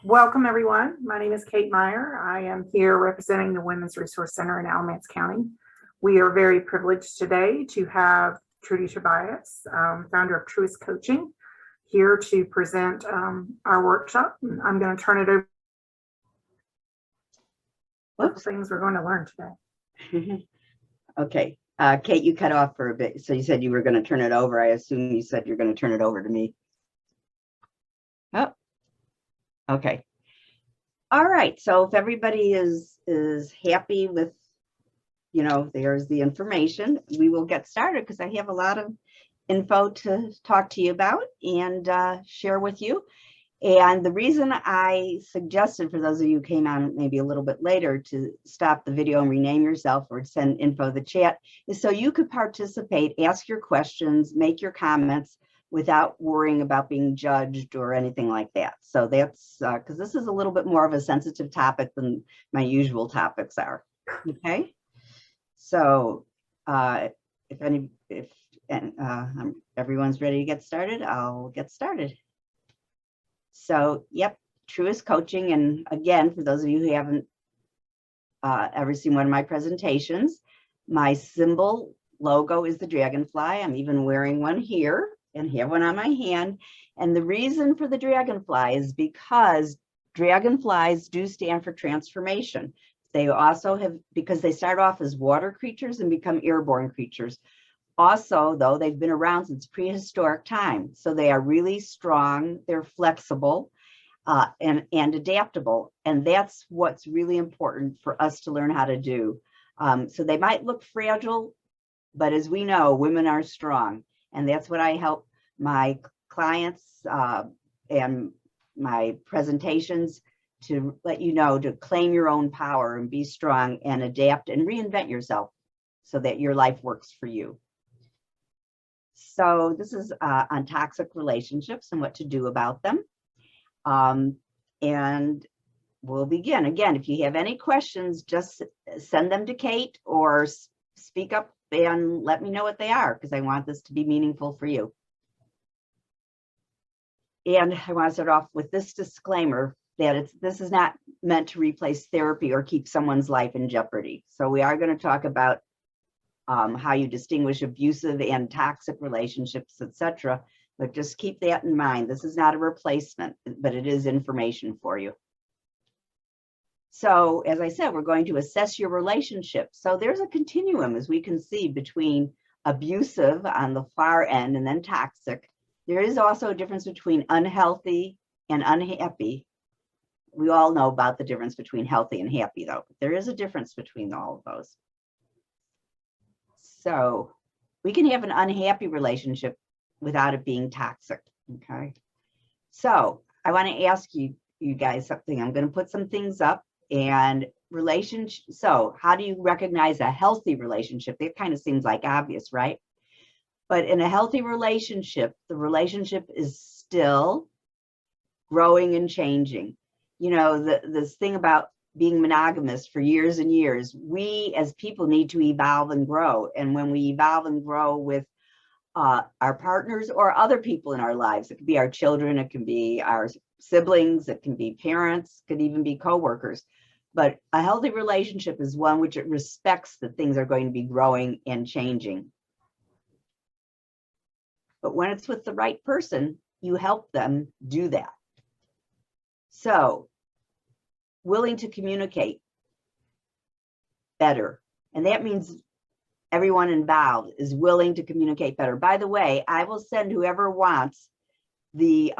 Welcome, everyone. My name is Kate Meyer. I am here representing the Women's Resource Center in Alamance County. We are very privileged today to have Trudy Tobias, founder of Truist Coaching, here to present our workshop. I'm going to turn it over. What things we're going to learn today. Okay. Kate, you cut off for a bit. So you said you were going to turn it over. I assume you said you're going to turn it over to me. Oh, okay. All right. So if everybody is happy with, there's the information, we will get started because I have a lot of info to talk to you about and share with you. And the reason I suggested, for those of you who came on maybe a little bit later, to stop the video and rename yourself or send info to the chat is so you could participate, ask your questions, make your comments without worrying about being judged or anything like that. So that's because this is a little bit more of a sensitive topic than my usual topics are. Okay. So if everyone's ready to get started, I'll get started. So, yep, Truist Coaching. And again, for those of you who haven't ever seen one of my presentations, my symbol logo is the dragonfly. I'm even wearing one here and have one on my hand. And the reason for the dragonfly is because dragonflies do stand for transformation. They also have, because they start off as water creatures and become airborne creatures. Also, though, they've been around since prehistoric time. So they are really strong, they're flexible and adaptable. And that's what's really important for us to learn how to do. So they might look fragile, but as we know, women are strong. And that's what I help my clients and my presentations to let you know, to claim your own power and be strong and adapt and reinvent yourself so that your life works for you. So this is on toxic relationships and what to do about them. And we'll begin. Again, if you have any questions, just send them to Kate or speak up and let me know what they are, because I want this to be meaningful for you. And I want to start off with this disclaimer that this is not meant to replace therapy or keep someone's life in jeopardy. So we are going to talk about how you distinguish abusive and toxic relationships, etc. But just keep that in mind. This is not a replacement, but it is information for you. So as I said, we're going to assess your relationship. So there's a continuum, as we can see, between abusive on the far end and then toxic. There is also a difference between unhealthy and unhappy. We all know about the difference between healthy and happy, though. There is a difference between all of those. So we can have an unhappy relationship without it being toxic, okay? So I want to ask you guys something. I'm going to put some things up and relationship. So how do you recognize a healthy relationship? That kind of seems like obvious, right? But in a healthy relationship, the relationship is still growing and changing. You know, this thing about being monogamous for years and years, we as people need to evolve and grow. And when we evolve and grow with our partners or other people in our lives, it could be our children, it can be our siblings, it can be parents, it could even be coworkers. But a healthy relationship is one which it respects that things are going to be growing and changing. But when it's with the right person, you help them do that. So, willing to communicate better. And that means everyone involved is willing to communicate better. By the way, I will send whoever wants the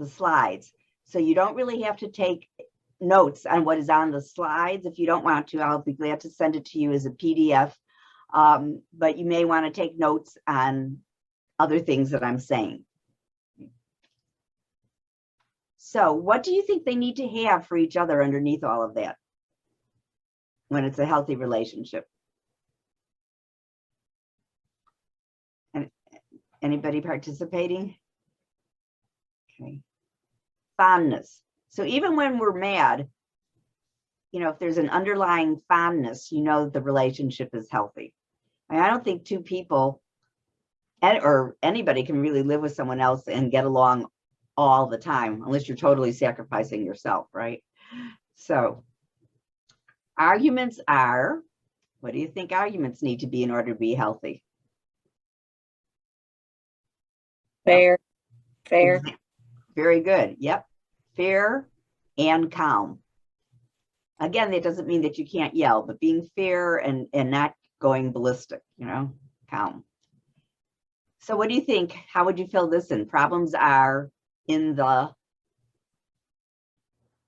slides. So you don't really have to take notes on what is on the slides. If you don't want to, I'll be glad to send it to you as a PDF. But you may want to take notes on other things that I'm saying. So what do you think they need to have for each other underneath all of that when it's a healthy relationship? And anybody participating? Okay. Fondness. So even when we're mad, you know, if there's an underlying fondness, you know the relationship is healthy. I don't think two people or anybody can really live with someone else and get along all the time, unless you're totally sacrificing yourself, right? So arguments are, what do you think arguments need to be in order to be healthy? Fair. Fair. Very good. Yep. Fair and calm. Again, that doesn't mean that you can't yell, but being fair and not going ballistic, you know, calm. So what do you think? How would you fill this in? Problems are in the...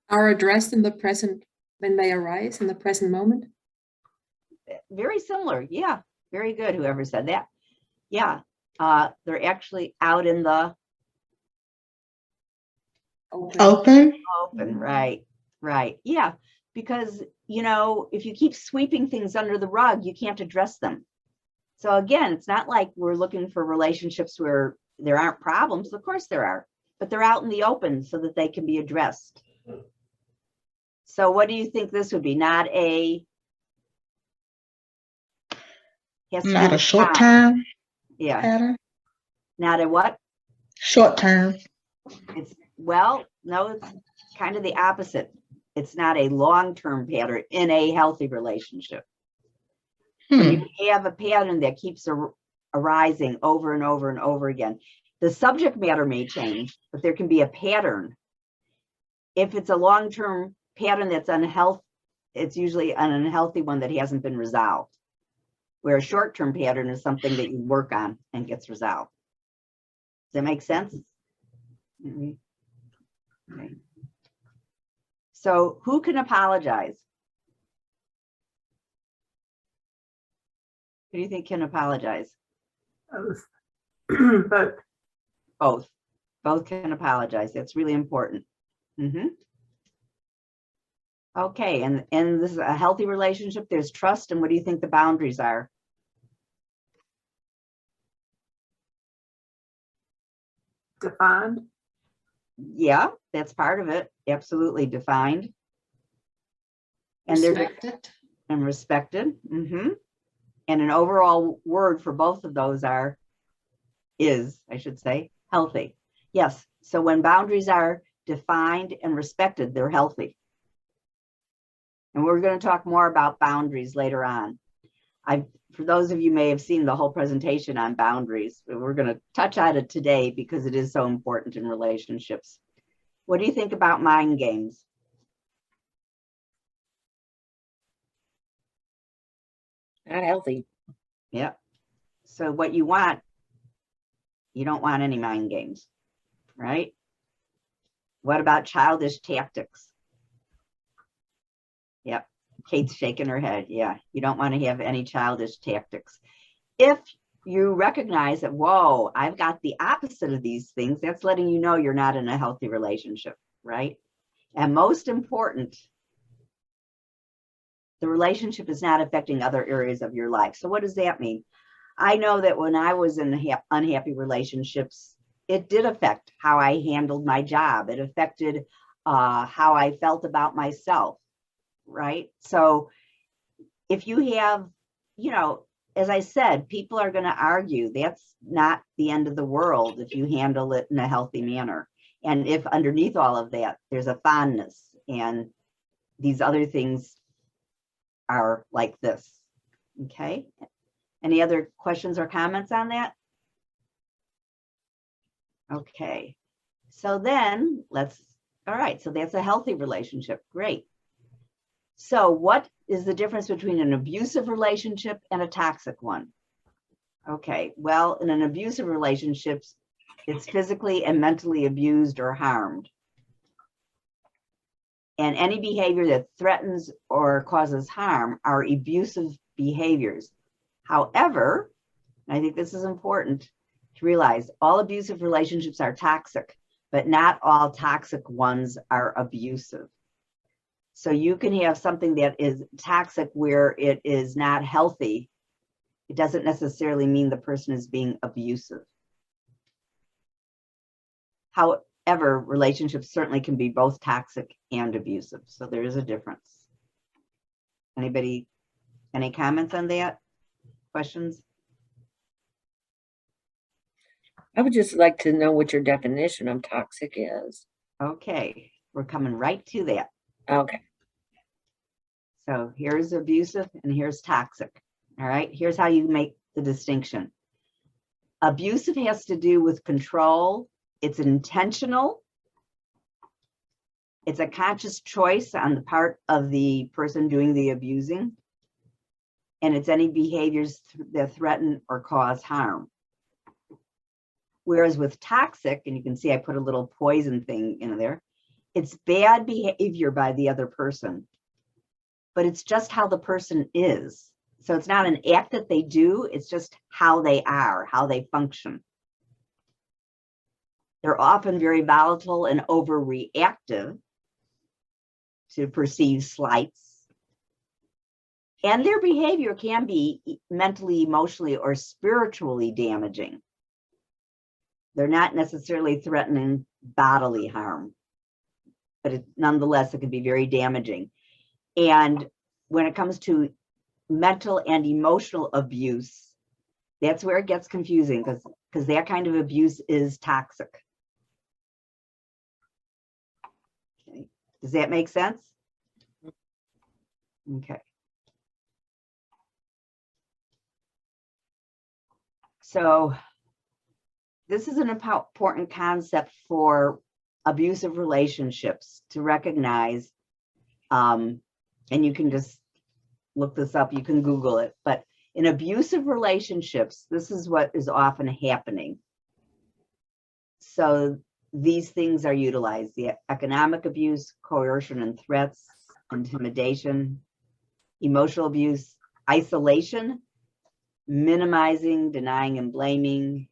Are addressed in the present when they arise in the present moment. Very similar. Yeah. Very good. Whoever said that. Yeah. They're actually out in the Open. open. Right. Right. Yeah. Because, you know, if you keep sweeping things under the rug, you can't address them. So again, it's not like we're looking for relationships where there aren't problems. Of course there are, but they're out in the open so that they can be addressed. So what do you think this would be? Not a... Not a short term Yeah. pattern. Not a what? Short term. It's, well, no, it's kind of the opposite. It's not a long-term pattern in a healthy relationship. You have a pattern that keeps arising over and over and over again. The subject matter may change, but there can be a pattern. If it's a long-term pattern that's unhealthy, it's usually an unhealthy one that hasn't been resolved. Where a short-term pattern is something that you work on and gets resolved. Does that make sense? Mm-hmm. Okay. So who can apologize? Who do you think can apologize? Both. Both. Both can apologize. That's really important. Mm-hmm. Okay, and this is a healthy relationship. There's trust, and what do you think the boundaries are? Defined. Yeah, that's part of it. Absolutely defined. And Respected. and respected. Mm-hmm. And an overall word for both of those is, I should say, healthy. Yes. So when boundaries are defined and respected, they're healthy. And we're going to talk more about boundaries later on. For those of you may have seen the whole presentation on boundaries. We're going to touch on it today because it is so important in relationships. What do you think about mind games? Not healthy. Yeah. So what you want, you don't want any mind games, right? What about childish tactics? Yep. Kate's shaking her head. Yeah. You don't want to have any childish tactics. If you recognize that, whoa, I've got the opposite of these things, that's letting you know you're not in a healthy relationship, right? And most important, the relationship is not affecting other areas of your life. So what does that mean? I know that when I was in unhappy relationships, it did affect how I handled my job. It affected how I felt about myself, right? So if you have, you know, as I said, people are going to argue. That's not the end of the world if you handle it in a healthy manner. And if underneath all of that, there's a fondness and these other things are like this. Okay. Any other questions or comments on that? Okay. So then all right. So that's a healthy relationship. Great. So what is the difference between an abusive relationship and a toxic one? Okay. Well, in an abusive relationship, it's physically and mentally abused or harmed. And any behavior that threatens or causes harm are abusive behaviors. However, and I think this is important to realize, all abusive relationships are toxic, but not all toxic ones are abusive. So you can have something that is toxic where it is not healthy. It doesn't necessarily mean the person is being abusive. However, relationships certainly can be both toxic and abusive. So there is a difference. Anybody, any comments on that? Questions? I would just like to know what your definition of toxic is. Okay, we're coming right to that. Okay. So here's abusive and here's toxic. All right, here's how you make the distinction. Abusive has to do with control. It's intentional. It's a conscious choice on the part of the person doing the abusing. And it's any behaviors that threaten or cause harm. Whereas with toxic, and you can see I put a little poison thing in there, it's bad behavior by the other person, but it's just how the person is. So it's not an act that they do, it's just how they are, how they function. They're often very volatile and overreactive to perceived slights. And their behavior can be mentally, emotionally, or spiritually damaging. They're not necessarily threatening bodily harm, but nonetheless, it can be very damaging. And when it comes to mental and emotional abuse, that's where it gets confusing because that kind of abuse is toxic. Okay. Does that make sense? Okay. So this is an important concept for abusive relationships to recognize. And you can just look this up, you can Google it. But in abusive relationships, this is what is often happening. So these things are utilized: the economic abuse, coercion and threats, intimidation, emotional abuse, isolation, minimizing, denying and blaming,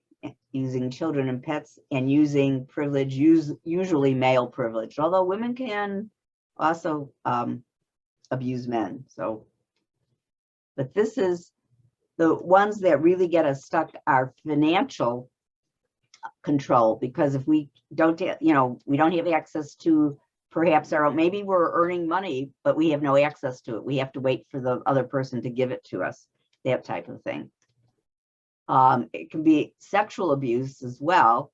using children and pets, and using privilege, usually male privilege, although women can also abuse men. So, but this is the ones that really get us stuck are financial control, because if we don't, we don't have access to perhaps our own, maybe we're earning money, but we have no access to it. We have to wait for the other person to give it to us, that type of thing. It can be sexual abuse as well.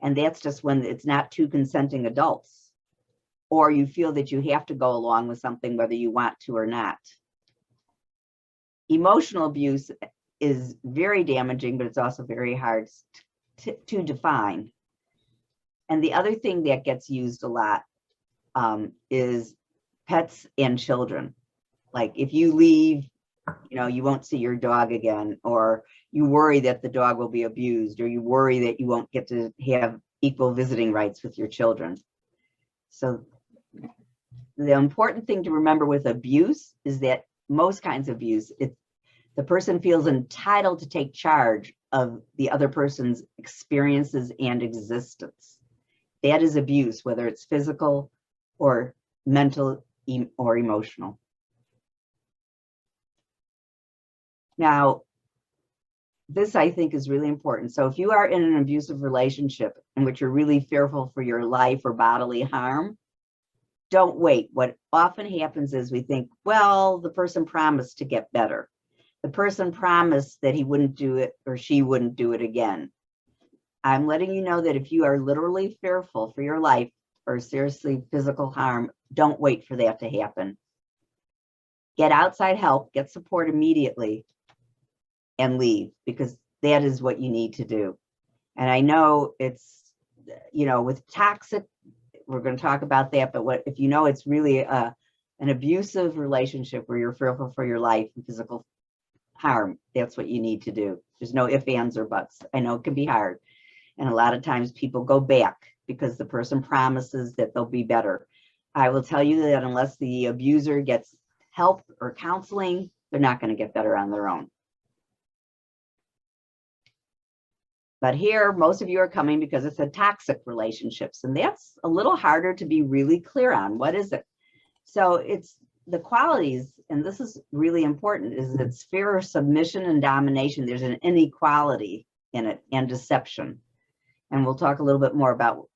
And that's just when it's not two consenting adults, or you feel that you have to go along with something whether you want to or not. Emotional abuse is very damaging, but it's also very hard to define. And the other thing that gets used a lot is pets and children. Like if you leave, you won't see your dog again, or you worry that the dog will be abused, or you worry that you won't get to have equal visiting rights with your children. So the important thing to remember with abuse is that most kinds of abuse, the person feels entitled to take charge of the other person's experiences and existence. That is abuse, whether it's physical or mental or emotional. Now, this I think is really important. So if you are in an abusive relationship in which you're really fearful for your life or bodily harm, don't wait. What often happens is we think, well, the person promised to get better. The person promised that he wouldn't do it or she wouldn't do it again. I'm letting you know that if you are literally fearful for your life or seriously physical harm, don't wait for that to happen. Get outside help, get support immediately, and leave, because that is what you need to do. And I know it's, with toxic, we're going to talk about that, but if it's really an abusive relationship where you're fearful for your life and physical harm, that's what you need to do. There's no ifs, ands, or buts. I know it can be hard. And a lot of times people go back because the person promises that they'll be better. I will tell you that unless the abuser gets help or counseling, they're not going to get better on their own. But here, most of you are coming because it's a toxic relationships, and that's a little harder to be really clear on. What is it? So it's the qualities, and this is really important, is it's fear, submission, and domination. There's an inequality in it, and deception. And we'll talk a little bit more about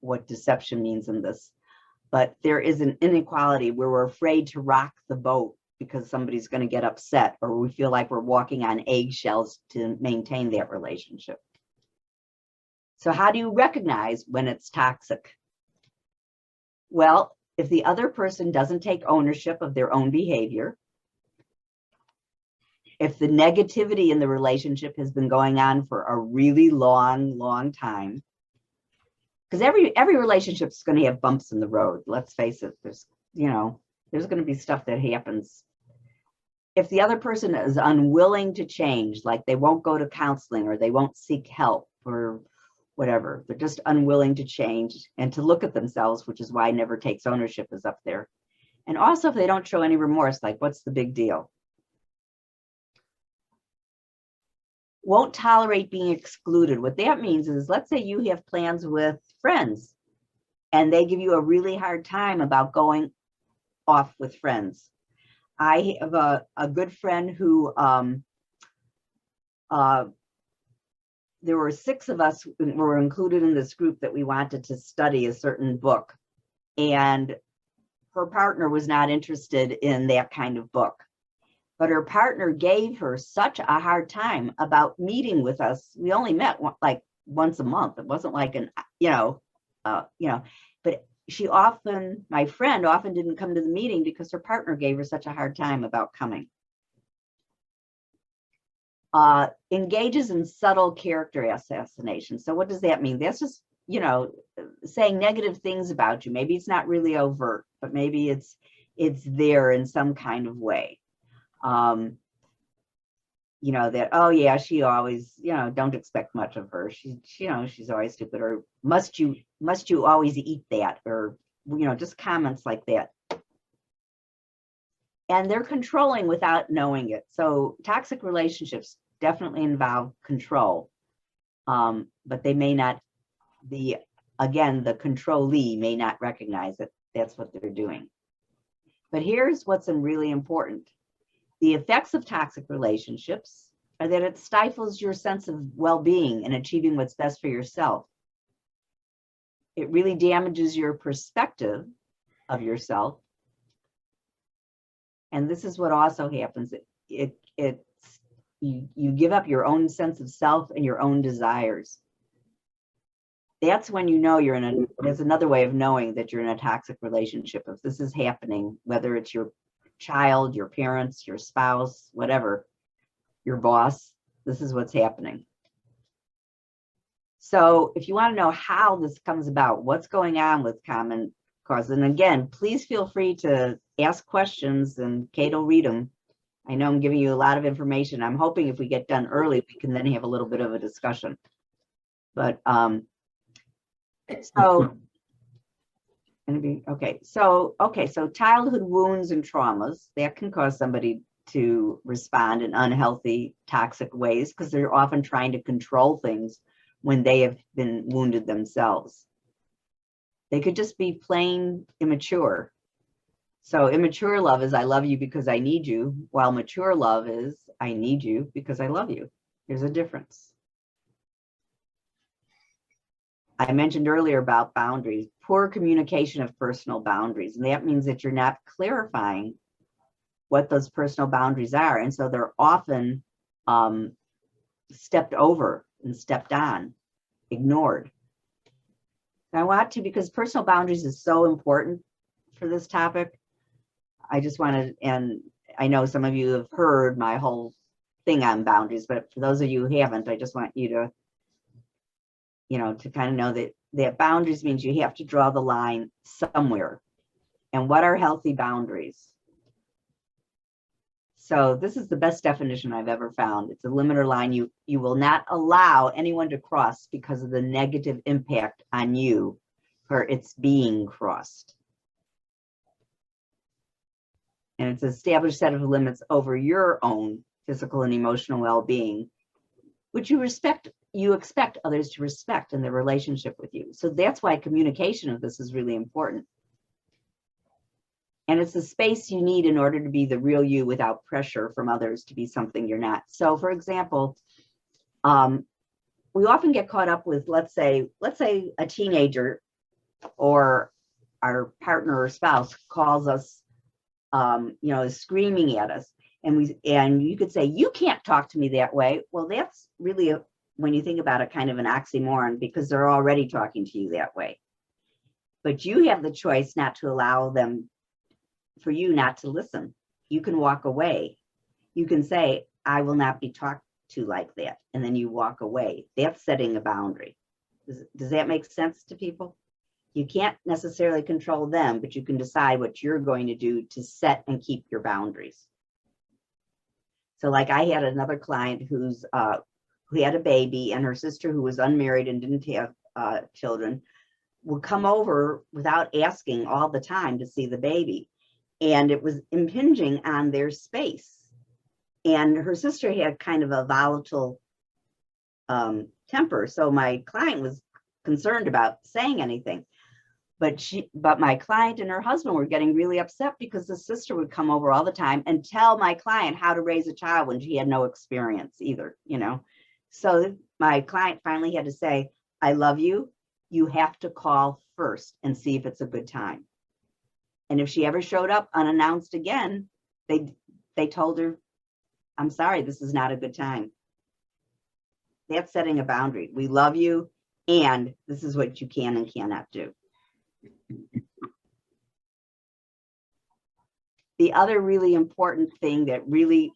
what deception means in this. But there is an inequality where we're afraid to rock the boat because somebody's going to get upset, or we feel like we're walking on eggshells to maintain that relationship. So how do you recognize when it's toxic? Well, if the other person doesn't take ownership of their own behavior, if the negativity in the relationship has been going on for a really long time, because every relationship is going to have bumps in the road. Let's face it, there's going to be stuff that happens. If the other person is unwilling to change, like they won't go to counseling or they won't seek help or whatever, they're just unwilling to change and to look at themselves, which is why never takes ownership is up there. And also if they don't show any remorse, like what's the big deal? Won't tolerate being excluded. What that means is, let's say you have plans with friends and they give you a really hard time about going off with friends. I have a good friend who, there were 6 of us who were included in this group that we wanted to study a certain book. And her partner was not interested in that kind of book. But her partner gave her such a hard time about meeting with us. We only met like once a month. It wasn't like but my friend often didn't come to the meeting because her partner gave her such a hard time about coming. Engages in subtle character assassination. So what does that mean? That's just, saying negative things about you. Maybe it's not really overt, but maybe it's there in some kind of way. That, oh yeah, she always, don't expect much of her. She's always stupid, or must you always eat that, or, just comments like that. And they're controlling without knowing it. So toxic relationships definitely involve control, but they may not the controlee may not recognize that that's what they're doing. But here's what's really important. The effects of toxic relationships are that it stifles your sense of well-being and achieving what's best for yourself. It really damages your perspective of yourself. And this is what also happens. You give up your own sense of self and your own desires. That's when there's another way of knowing that you're in a toxic relationship. If this is happening, whether it's your child, your parents, your spouse, whatever, your boss, this is what's happening. So if you want to know how this comes about, what's going on with common causes, and again, please feel free to ask questions and Kate will read them. I know I'm giving you a lot of information. I'm hoping if we get done early, we can then have a little bit of a discussion. But so childhood wounds and traumas that can cause somebody to respond in unhealthy, toxic ways because they're often trying to control things when they have been wounded themselves. They could just be plain immature. So immature love is I love you because I need you, while mature love is I need you because I love you. There's a difference. I mentioned earlier about boundaries, poor communication of personal boundaries. And that means that you're not clarifying what those personal boundaries are. And so they're often stepped over and stepped on, ignored. And I want to, because personal boundaries is so important for this topic. I just wanted, and I know some of you have heard my whole thing on boundaries, but for those of you who haven't, I just want you to, to kind of know that boundaries means you have to draw the line somewhere. And what are healthy boundaries? So this is the best definition I've ever found. It's a limit or line you will not allow anyone to cross because of the negative impact on you for its being crossed. And it's an established set of limits over your own physical and emotional well-being, which you expect others to respect in their relationship with you. So that's why communication of this is really important. And it's the space you need in order to be the real you without pressure from others to be something you're not. So for example, we often get caught up with, let's say a teenager or our partner or spouse calls us, is screaming at us. And you could say, you can't talk to me that way. Well, that's really when you think about it, kind of an oxymoron because they're already talking to you that way. But you have the choice not to allow them, for you not to listen. You can walk away. You can say, I will not be talked to like that. And then you walk away. That's setting a boundary. Does that make sense to people? You can't necessarily control them, but you can decide what you're going to do to set and keep your boundaries. So like I had another client who had a baby, and her sister, who was unmarried and didn't have children, would come over without asking all the time to see the baby. And it was impinging on their space. And her sister had kind of a volatile temper. So my client was concerned about saying anything. But my client and her husband were getting really upset because the sister would come over all the time and tell my client how to raise a child when she had no experience either, you know. So my client finally had to say, I love you. You have to call first and see if it's a good time. And if she ever showed up unannounced again, they told her, I'm sorry, this is not a good time. That's setting a boundary. We love you, and this is what you can and cannot do. The other really important thing that really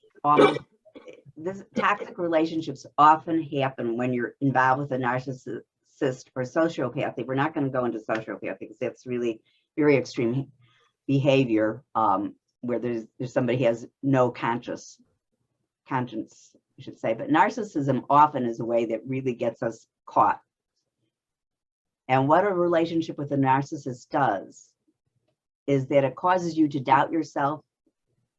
this toxic relationships often happen when you're involved with a narcissist or sociopathy. We're not going to go into sociopathy because that's really very extreme behavior, where there's somebody who has no conscience, I should say. But narcissism often is a way that really gets us caught. And what a relationship with a narcissist does is that it causes you to doubt yourself,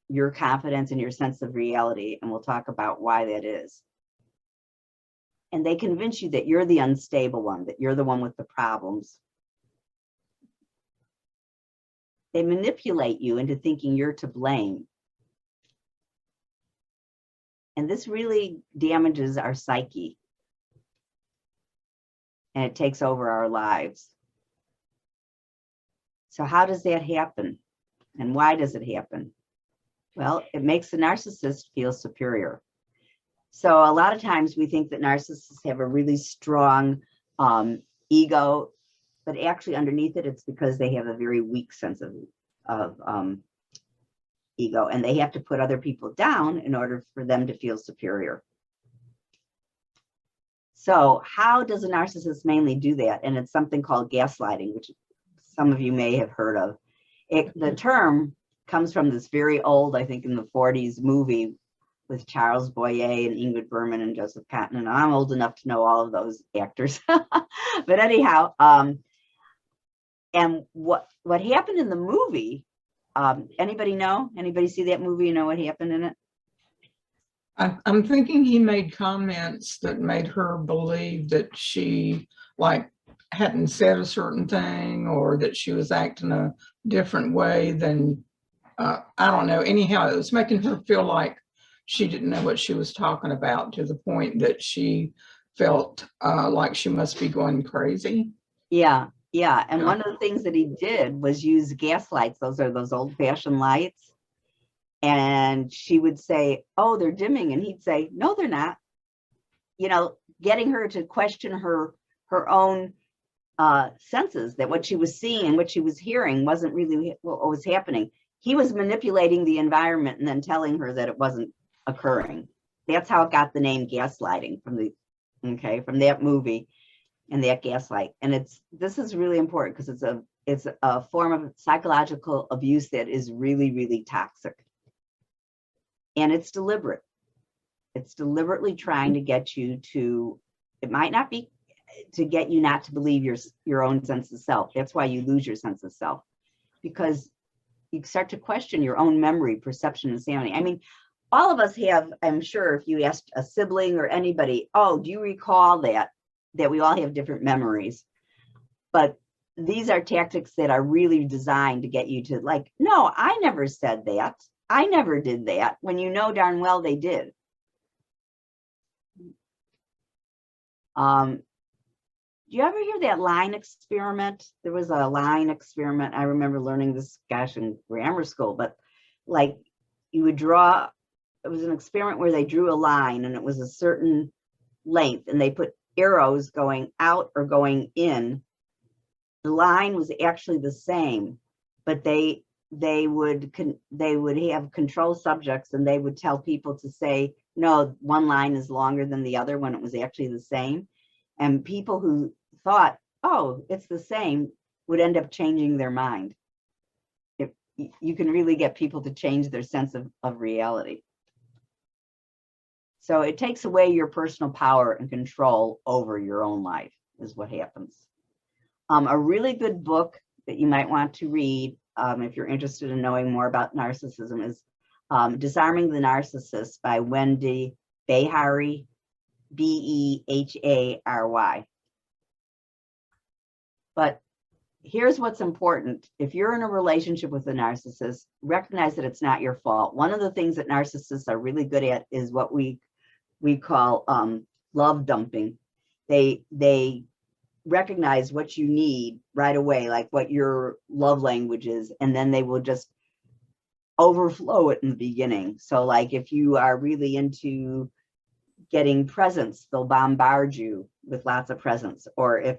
your confidence, and your sense of reality. And we'll talk about why that is. And they convince you that you're the unstable one, that you're the one with the problems. They manipulate you into thinking you're to blame. And this really damages our psyche. And it takes over our lives. So how does that happen? And why does it happen? Well, it makes the narcissist feel superior. So a lot of times we think that narcissists have a really strong ego, but actually underneath it, it's because they have a very weak sense of ego, and they have to put other people down in order for them to feel superior. So how does a narcissist mainly do that? And it's something called gaslighting, which some of you may have heard of. The term comes from this very old, I think in the 40s movie with Charles Boyer and Ingrid Bergman and Joseph Cotton. And I'm old enough to know all of those actors. But anyhow, and what happened in the movie, anybody know? Anybody see that movie and know what happened in it? I'm thinking he made comments that made her believe that she like hadn't said a certain thing, or that she was acting a different way than, I don't know. Anyhow, it was making her feel like she didn't know what she was talking about, to the point that she felt like she must be going crazy. Yeah. And one of the things that he did was use gas lights. Those are those old-fashioned lights. And she would say, oh, they're dimming. And he'd say, no, they're not. You know, getting her to question her own senses, that what she was seeing and what she was hearing wasn't really what was happening. He was manipulating the environment and then telling her that it wasn't occurring. That's how it got the name gaslighting from that movie and that gaslight. And this is really important because it's a form of psychological abuse that is really, really toxic. And it's deliberate. It's deliberately trying to get you to, it might not be to get you not to believe your own sense of self. That's why you lose your sense of self, because you start to question your own memory, perception, and sanity. I mean, all of us have, I'm sure if you asked a sibling or anybody, oh, do you recall that we all have different memories? But these are tactics that are really designed to get you to like, no, I never said that. I never did that, when you know darn well they did. Do you ever hear that line experiment? There was a line experiment. I remember learning this, gosh, in grammar school, but like you would draw, it was an experiment where they drew a line, and it was a certain length and they put arrows going out or going in, the line was actually the same, but they would have control subjects and they would tell people to say, no, one line is longer than the other when it was actually the same. And people who thought, oh, it's the same, would end up changing their mind. If you can really get people to change their sense of reality. So it takes away your personal power and control over your own life is what happens. A really good book that you might want to read if you're interested in knowing more about narcissism is Disarming the Narcissist by Wendy Behary, Behary. But here's what's important. If you're in a relationship with a narcissist, recognize that it's not your fault. One of the things that narcissists are really good at is what we call love dumping. They recognize what you need right away, like what your love language is, and then they will just overflow it in the beginning. So like if you are really into getting presents, they'll bombard you with lots of presents. Or if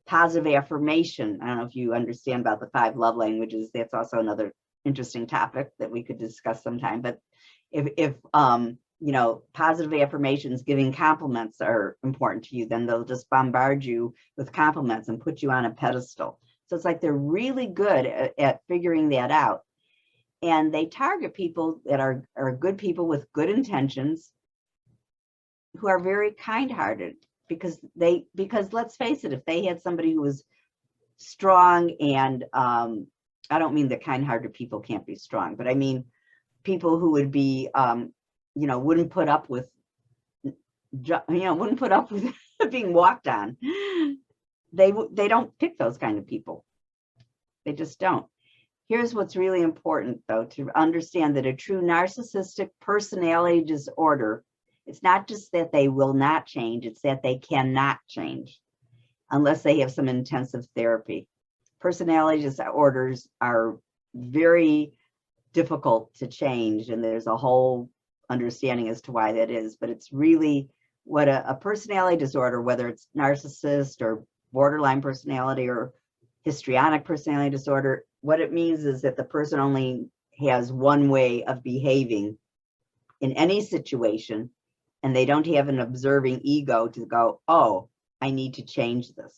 positive affirmation, I don't know if you understand about the 5 love languages, that's also another interesting topic that we could discuss sometime. But if you know, positive affirmations, giving compliments are important to you, then they'll just bombard you with compliments and put you on a pedestal. So it's like they're really good at figuring that out. And they target people that are good people with good intentions, who are very kind-hearted, because let's face it, if they had somebody who was strong and I don't mean that kind-hearted people can't be strong, but I mean people who would be you know, wouldn't put up with being walked on. They don't pick those kind of people. They just don't. Here's what's really important, though, to understand that a true narcissistic personality disorder, it's not just that they will not change, it's that they cannot change unless they have some intensive therapy. Personality disorders are very difficult to change, and there's a whole understanding as to why that is, but it's really what a personality disorder, whether it's narcissist or borderline personality or histrionic personality disorder, what it means is that the person only has one way of behaving in any situation, and they don't have an observing ego to go, oh, I need to change this.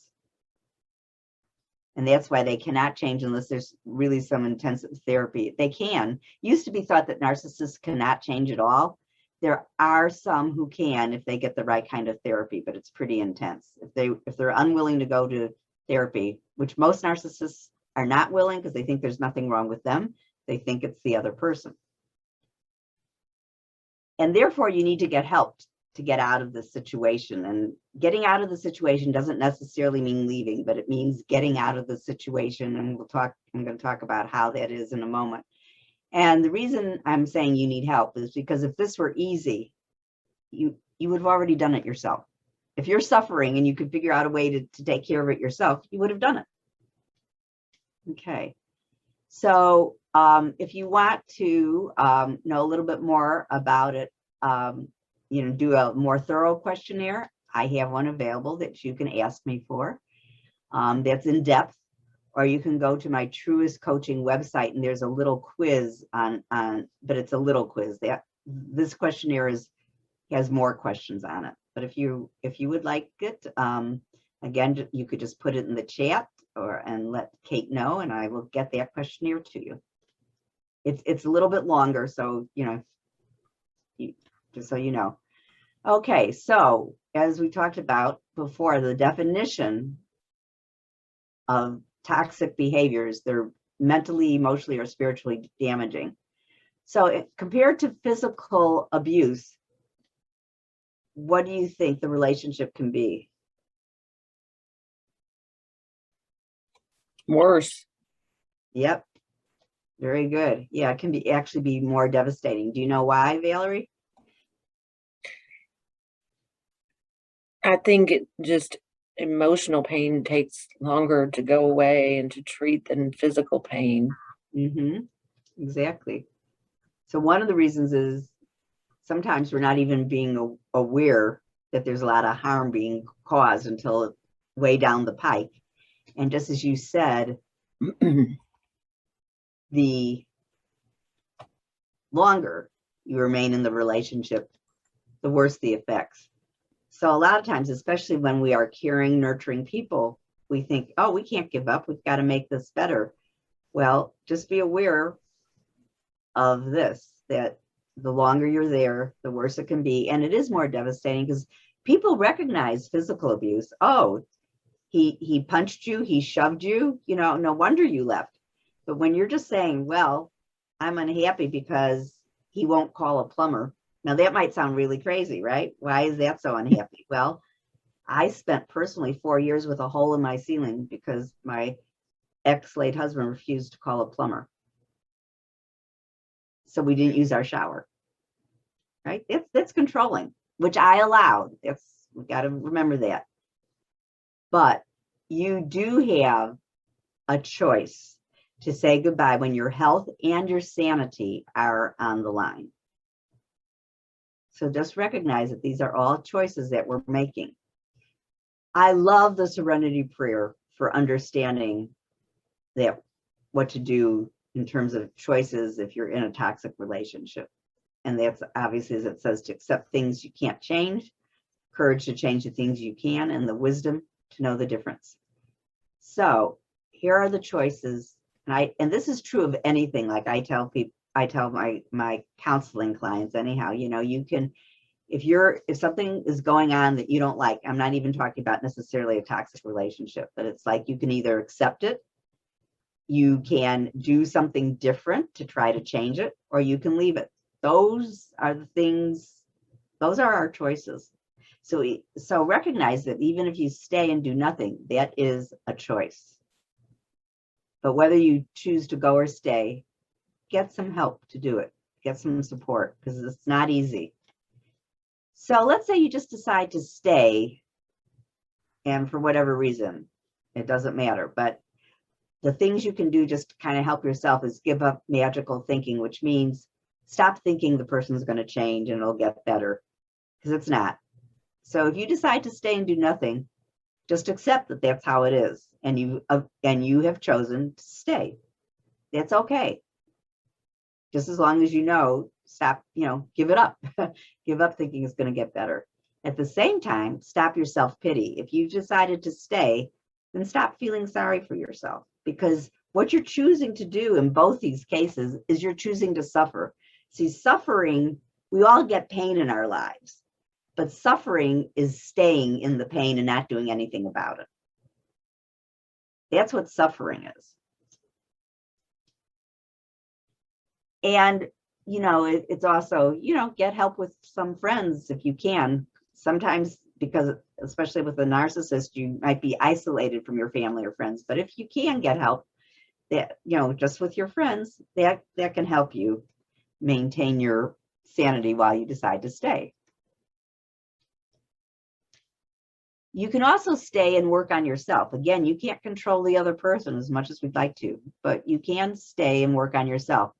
And that's why they cannot change unless there's really some intensive therapy. They can. Used to be thought that narcissists cannot change at all. There are some who can if they get the right kind of therapy, but it's pretty intense. If they're unwilling to go to therapy, which most narcissists are not willing because they think there's nothing wrong with them, they think it's the other person. And therefore, you need to get help to get out of this situation. And getting out of the situation doesn't necessarily mean leaving, but it means getting out of the situation. And I'm going to talk about how that is in a moment. And the reason I'm saying you need help is because if this were easy, you would have already done it yourself. If you're suffering and you could figure out a way to take care of it yourself, you would have done it. Okay. So if you want to know a little bit more about it, you know, do a more thorough questionnaire, I have one available that you can ask me for. That's in depth, or you can go to my Truist Coaching website and there's a little quiz on but it's a little quiz. This questionnaire has more questions on it. But if you would like it, again, you could just put it in the chat and let Kate know, and I will get that questionnaire to you. It's a little bit longer, so you know, just so you know. Okay, so as we talked about before, the definition of toxic behaviors, they're mentally, emotionally, or spiritually damaging. So compared to physical abuse, what do you think the relationship can be? Worse. Yep. Very good. Yeah, it can actually be more devastating. Do you know why, Valerie? I think it just emotional pain takes longer to go away and to treat than physical pain. Mm-hmm. Exactly. So one of the reasons is sometimes we're not even being aware that there's a lot of harm being caused until way down the pike. And just as you said, the longer you remain in the relationship, the worse the effects. So a lot of times, especially when we are caring, nurturing people, we think, oh, we can't give up. We've got to make this better. Well, just be aware of this, that the longer you're there, the worse it can be. And it is more devastating because people recognize physical abuse. Oh, he punched you, he shoved you, you know, no wonder you left. But when you're just saying, well, I'm unhappy because he won't call a plumber. Now that might sound really crazy, right? Why is that so unhappy? Well, I spent personally 4 years with a hole in my ceiling because my ex-late husband refused to call a plumber. So we didn't use our shower, right? That's controlling, which I allowed. We got to remember that. But you do have a choice to say goodbye when your health and your sanity are on the line. So just recognize that these are all choices that we're making. I love the serenity prayer for understanding that what to do in terms of choices if you're in a toxic relationship. And that's obviously, as it says, to accept things you can't change, courage to change the things you can, and the wisdom to know the difference. So here are the choices. And this is true of anything. Like I tell people, I tell my counseling clients anyhow, you know, you can, if something is going on that you don't like, I'm not even talking about necessarily a toxic relationship, but it's like you can either accept it, you can do something different to try to change it, or you can leave it. Those are the things, those are our choices. So recognize that even if you stay and do nothing, that is a choice. But whether you choose to go or stay, get some help to do it. Get some support, because it's not easy. So let's say you just decide to stay, and for whatever reason, it doesn't matter. But the things you can do just to kind of help yourself is give up magical thinking, which means stop thinking the person's going to change and it'll get better, because it's not. So if you decide to stay and do nothing, just accept that that's how it is, and you have chosen to stay. That's okay. Just as long as you know, stop, give it up. Give up thinking it's going to get better. At the same time, stop your self-pity. If you've decided to stay, then stop feeling sorry for yourself, because what you're choosing to do in both these cases is you're choosing to suffer. See, suffering, we all get pain in our lives, but suffering is staying in the pain and not doing anything about it. That's what suffering is. And, it's also, get help with some friends if you can. Sometimes, because especially with a narcissist, you might be isolated from your family or friends. But if you can get help, that, just with your friends, that can help you maintain your sanity while you decide to stay. You can also stay and work on yourself. Again, you can't control the other person as much as we'd like to, but you can stay and work on yourself.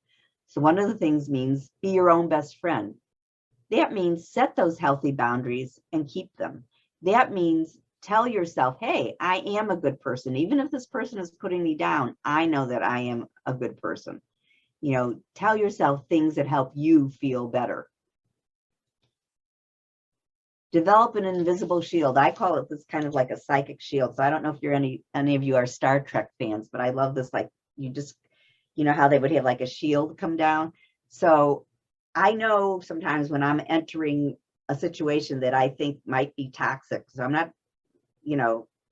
So one of the things means be your own best friend. That means set those healthy boundaries and keep them. That means tell yourself, hey, I am a good person. Even if this person is putting me down, I know that I am a good person. Tell yourself things that help you feel better. Develop an invisible shield. I call it this kind of like a psychic shield. So I don't know if you're any of you are Star Trek fans, but I love this. Like you just, how they would have like a shield come down. So I know sometimes when I'm entering a situation that I think might be toxic, so I'm not,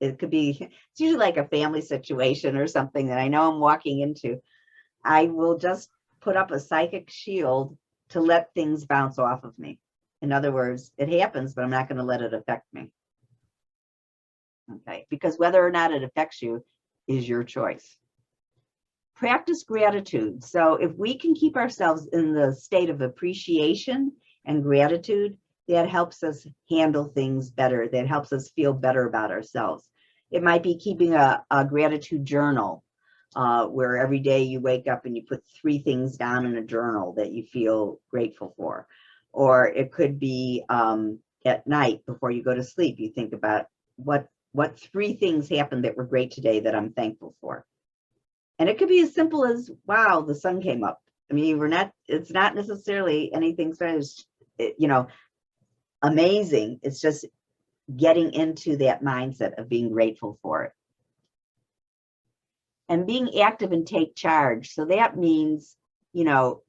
it could be, it's usually like a family situation or something that I know I'm walking into. I will just put up a psychic shield to let things bounce off of me. In other words, it happens, but I'm not going to let it affect me. Okay, because whether or not it affects you is your choice. Practice gratitude. So if we can keep ourselves in the state of appreciation and gratitude, that helps us handle things better. That helps us feel better about ourselves. It might be keeping a gratitude journal where every day you wake up and you put 3 things down in a journal that you feel grateful for. Or it could be at night before you go to sleep, you think about what 3 things happened that were great today that I'm thankful for. And it could be as simple as, wow, the sun came up. I mean, it's not necessarily anything special, amazing. It's just getting into that mindset of being grateful for it. And being active and take charge. So that means,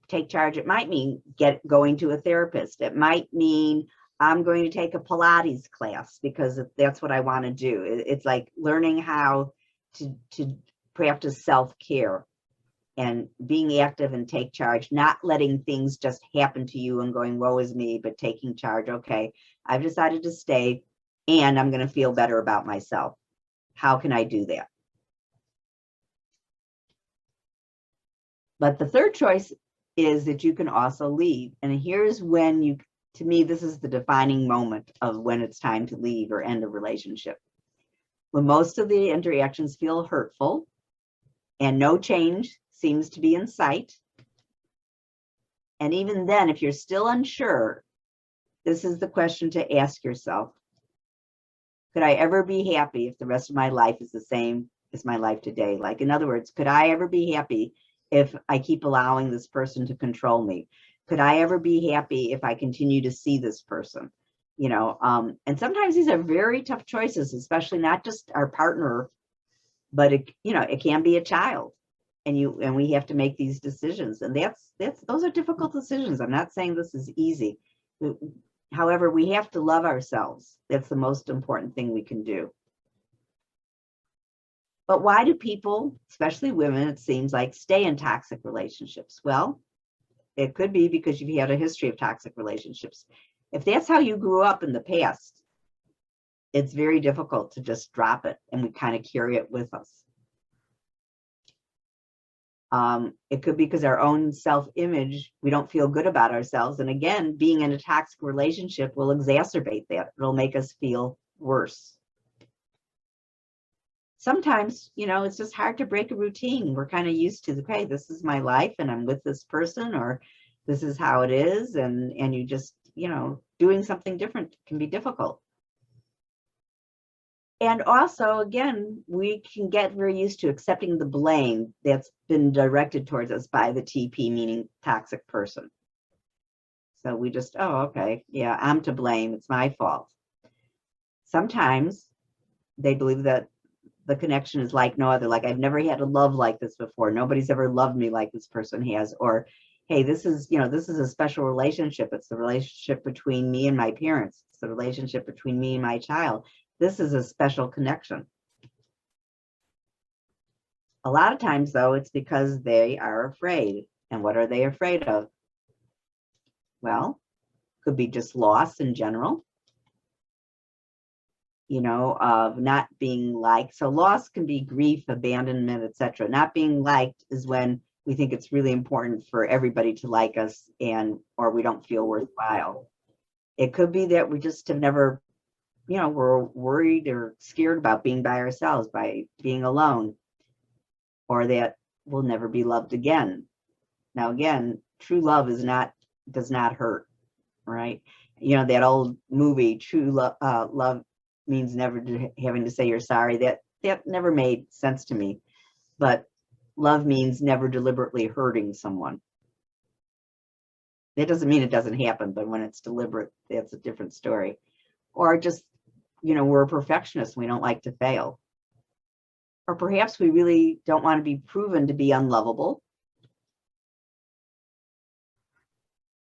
take charge. It might mean going to a therapist. It might mean I'm going to take a Pilates class because that's what I want to do. It's like learning how to practice self-care and being active and take charge, not letting things just happen to you and going, woe is me, but taking charge. Okay, I've decided to stay and I'm going to feel better about myself. How can I do that? But the third choice is that you can also leave. And here's when to me, this is the defining moment of when it's time to leave or end a relationship. When most of the interactions feel hurtful and no change seems to be in sight. And even then, if you're still unsure, this is the question to ask yourself. Could I ever be happy if the rest of my life is the same as my life today? Like, in other words, could I ever be happy if I keep allowing this person to control me? Could I ever be happy if I continue to see this person? And sometimes these are very tough choices, especially not just our partner, but it can be a child, and we have to make these decisions, and those are difficult decisions. I'm not saying this is easy. However, we have to love ourselves. That's the most important thing we can do. But why do people, especially women, it seems like, stay in toxic relationships? Well, it could be because you've had a history of toxic relationships. If that's how you grew up in the past, it's very difficult to just drop it, and we kind of carry it with us. It could be because our own self-image, we don't feel good about ourselves. And again, being in a toxic relationship will exacerbate that. It'll make us feel worse. Sometimes, it's just hard to break a routine. We're kind of used to, okay, this is my life and I'm with this person, or this is how it is. And you just, doing something different can be difficult. And also, again, we can get very used to accepting the blame that's been directed towards us by the TP, meaning toxic person. So we just, oh, okay, yeah, I'm to blame. It's my fault. Sometimes they believe that the connection is like no other. Like, I've never had a love like this before. Nobody's ever loved me like this person has. Or, hey, this is a special relationship. It's the relationship between me and my parents. It's the relationship between me and my child. This is a special connection. A lot of times, though, it's because they are afraid. And what are they afraid of? Well, could be just loss in general, of not being liked. So loss can be grief, abandonment, etc. Not being liked is when we think it's really important for everybody to like us, or we don't feel worthwhile. It could be that we just have never, we're worried or scared about being by ourselves, by being alone, or that we'll never be loved again. Now, again, true love does not hurt, right? That old movie, True Love Means Never Having to Say You're Sorry. That never made sense to me. But love means never deliberately hurting someone. That doesn't mean it doesn't happen, but when it's deliberate, that's a different story. Or just, we're a perfectionist. We don't like to fail. Or perhaps we really don't want to be proven to be unlovable.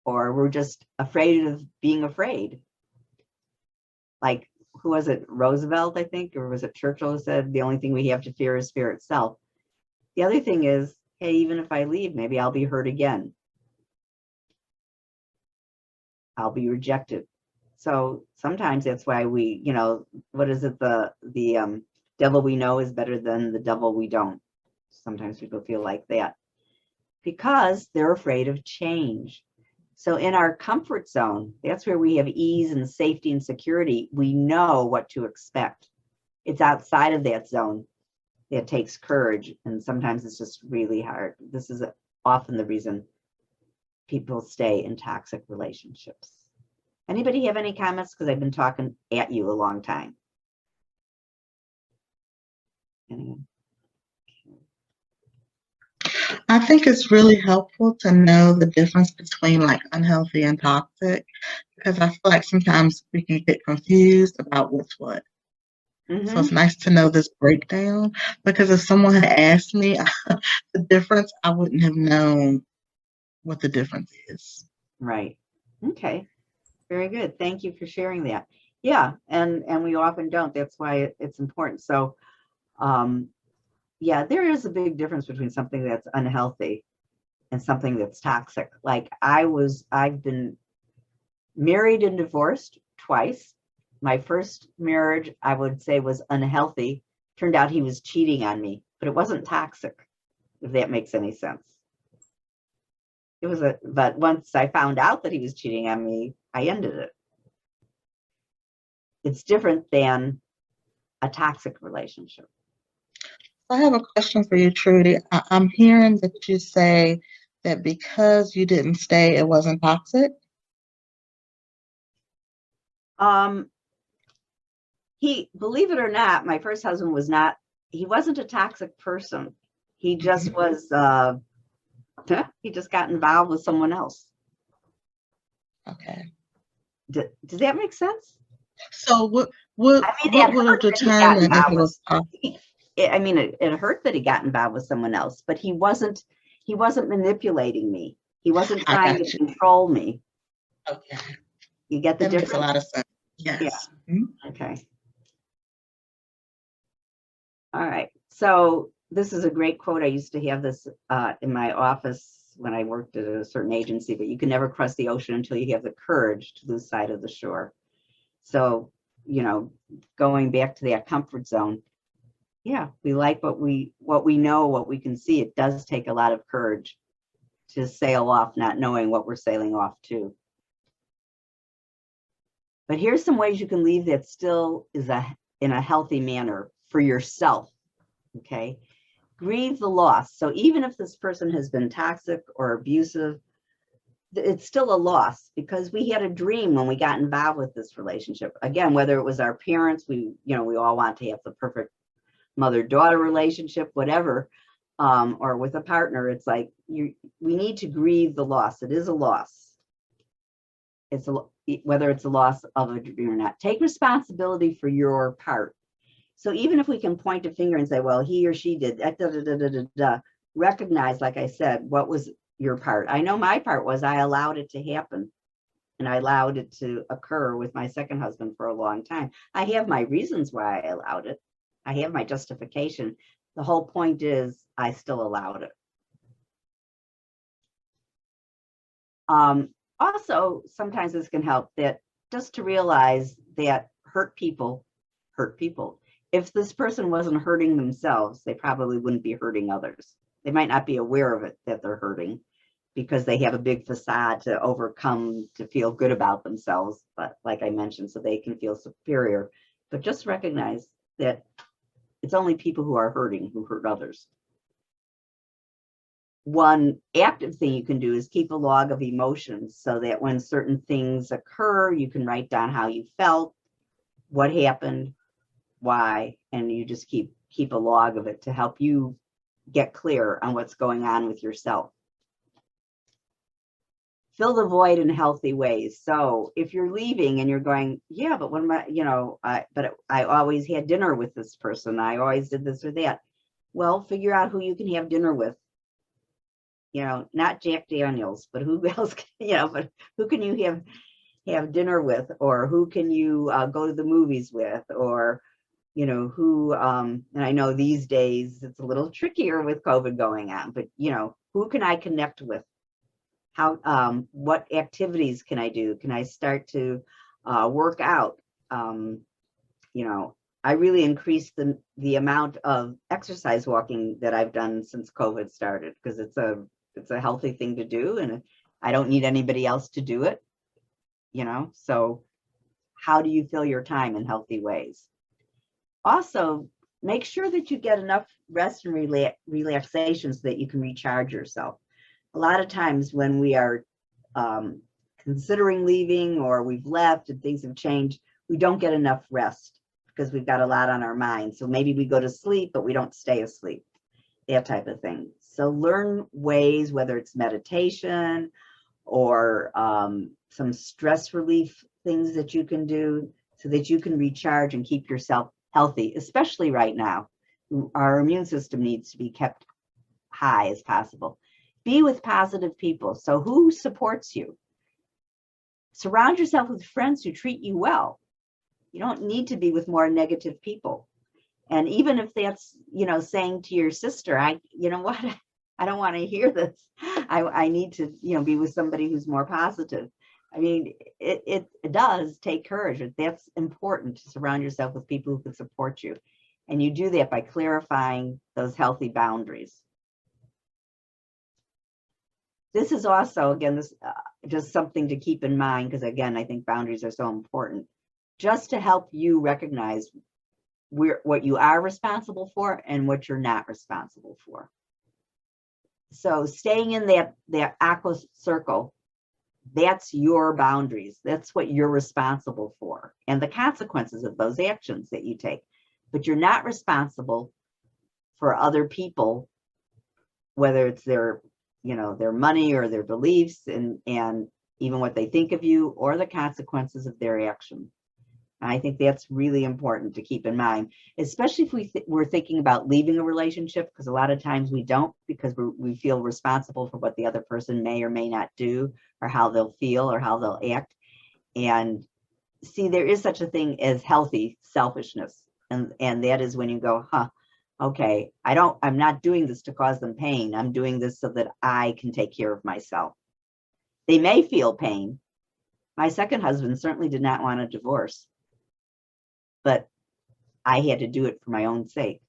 Or we're just afraid of being afraid. Like, who was it? Roosevelt, I think, or was it Churchill who said, the only thing we have to fear is fear itself. The other thing is, hey, even if I leave, maybe I'll be hurt again. I'll be rejected. So sometimes that's why we, what is it? The devil we know is better than the devil we don't. Sometimes people feel like that because they're afraid of change. So in our comfort zone, that's where we have ease and safety and security. We know what to expect. It's outside of that zone that takes courage. And sometimes it's just really hard. This is often the reason people stay in toxic relationships. Anybody have any comments? Because I've been talking at you a long time. Anyone? I think it's really helpful to know the difference between like unhealthy and toxic, because I feel like sometimes we can get confused about what's what. So Mhm. it's nice to know this breakdown, because if someone had asked me the difference, I wouldn't have known what the difference is. Right. Okay. Very good. Thank you for sharing that. Yeah, and we often don't. That's why it's important. So, yeah, there is a big difference between something that's unhealthy and something that's toxic. Like I've been married and divorced twice. My first marriage, I would say, was unhealthy. Turned out he was cheating on me, but it wasn't toxic, if that makes any sense. It was but once I found out that he was cheating on me, I ended it. It's different than a toxic relationship. I have a question for you, Trudy. I'm hearing that you say that because you didn't stay, it wasn't toxic. Believe it or not, my first husband he wasn't a toxic person. He just was, he just got involved with someone else. Okay. Does that make sense? So what I mean, it would have hurt that he got determined if involved it was with, I mean, it hurt that he got involved with someone else, but he wasn't manipulating me. He wasn't I trying got to you. control me. Okay. You get the That makes a difference? lot of sense. Yes. Mhm. Okay. All right. So this is a great quote. I used to have this in my office when I worked at a certain agency, but you can never cross the ocean until you have the courage to lose sight of the shore. So, you know, going back to that comfort zone, yeah, we like what we know, what we can see. It does take a lot of courage to sail off, not knowing what we're sailing off to. But here's some ways you can leave that still is in a healthy manner for yourself. Okay. Grieve the loss. So even if this person has been toxic or abusive, it's still a loss because we had a dream when we got involved with this relationship. Again, whether it was our parents, we all want to have the perfect mother-daughter relationship, whatever, or with a partner. It's like we need to grieve the loss. It is a loss. Whether it's a loss of a dream or not. Take responsibility for your part. So even if we can point a finger and say, well, he or she did, recognize, like I said, what was your part? I know my part was I allowed it to happen, and I allowed it to occur with my second husband for a long time. I have my reasons why I allowed it. I have my justification. The whole point is I still allowed it. Also, sometimes this can help that just to realize that hurt people hurt people. If this person wasn't hurting themselves, they probably wouldn't be hurting others. They might not be aware of it, that they're hurting, because they have a big facade to overcome to feel good about themselves. But like I mentioned, so they can feel superior. But just recognize that it's only people who are hurting who hurt others. One active thing you can do is keep a log of emotions so that when certain things occur, you can write down how you felt, what happened, why, and you just keep a log of it to help you get clear on what's going on with yourself. Fill the void in healthy ways. So if you're leaving and you're going, yeah, but what am I, but I always had dinner with this person. I always did this or that. Well, figure out who you can have dinner with. Not Jack Daniels, but who else, but who can you have dinner with, or who can you go to the movies with, or, who, and I know these days it's a little trickier with COVID going on, but, who can I connect with? How, what activities can I do? Can I start to work out? I really increased the amount of exercise walking that I've done since COVID started, because it's a healthy thing to do, and I don't need anybody else to do it, so how do you fill your time in healthy ways? Also, make sure that you get enough rest and relaxation so that you can recharge yourself. A lot of times when we are considering leaving or we've left and things have changed, we don't get enough rest because we've got a lot on our mind. So maybe we go to sleep, but we don't stay asleep, that type of thing. So learn ways, whether it's meditation or some stress relief things that you can do so that you can recharge and keep yourself healthy, especially right now. Our immune system needs to be kept high as possible. Be with positive people. So who supports you? Surround yourself with friends who treat you well. You don't need to be with more negative people. And even if that's, saying to your sister, you know what, I don't want to hear this. I need to, be with somebody who's more positive. I mean, it does take courage. That's important to surround yourself with people who can support you. And you do that by clarifying those healthy boundaries. This is also, again, just something to keep in mind, because again, I think boundaries are so important, just to help you recognize what you are responsible for and what you're not responsible for. So staying in that aqua circle, that's your boundaries. That's what you're responsible for and the consequences of those actions that you take. But you're not responsible for other people, whether it's their money or their beliefs and even what they think of you or the consequences of their action. I think that's really important to keep in mind, especially if we're thinking about leaving a relationship, because a lot of times we don't, because we feel responsible for what the other person may or may not do, or how they'll feel or how they'll act. And see, there is such a thing as healthy selfishness. And that is when you go, okay, I'm not doing this to cause them pain. I'm doing this so that I can take care of myself. They may feel pain. My second husband certainly did not want a divorce, but I had to do it for my own sake.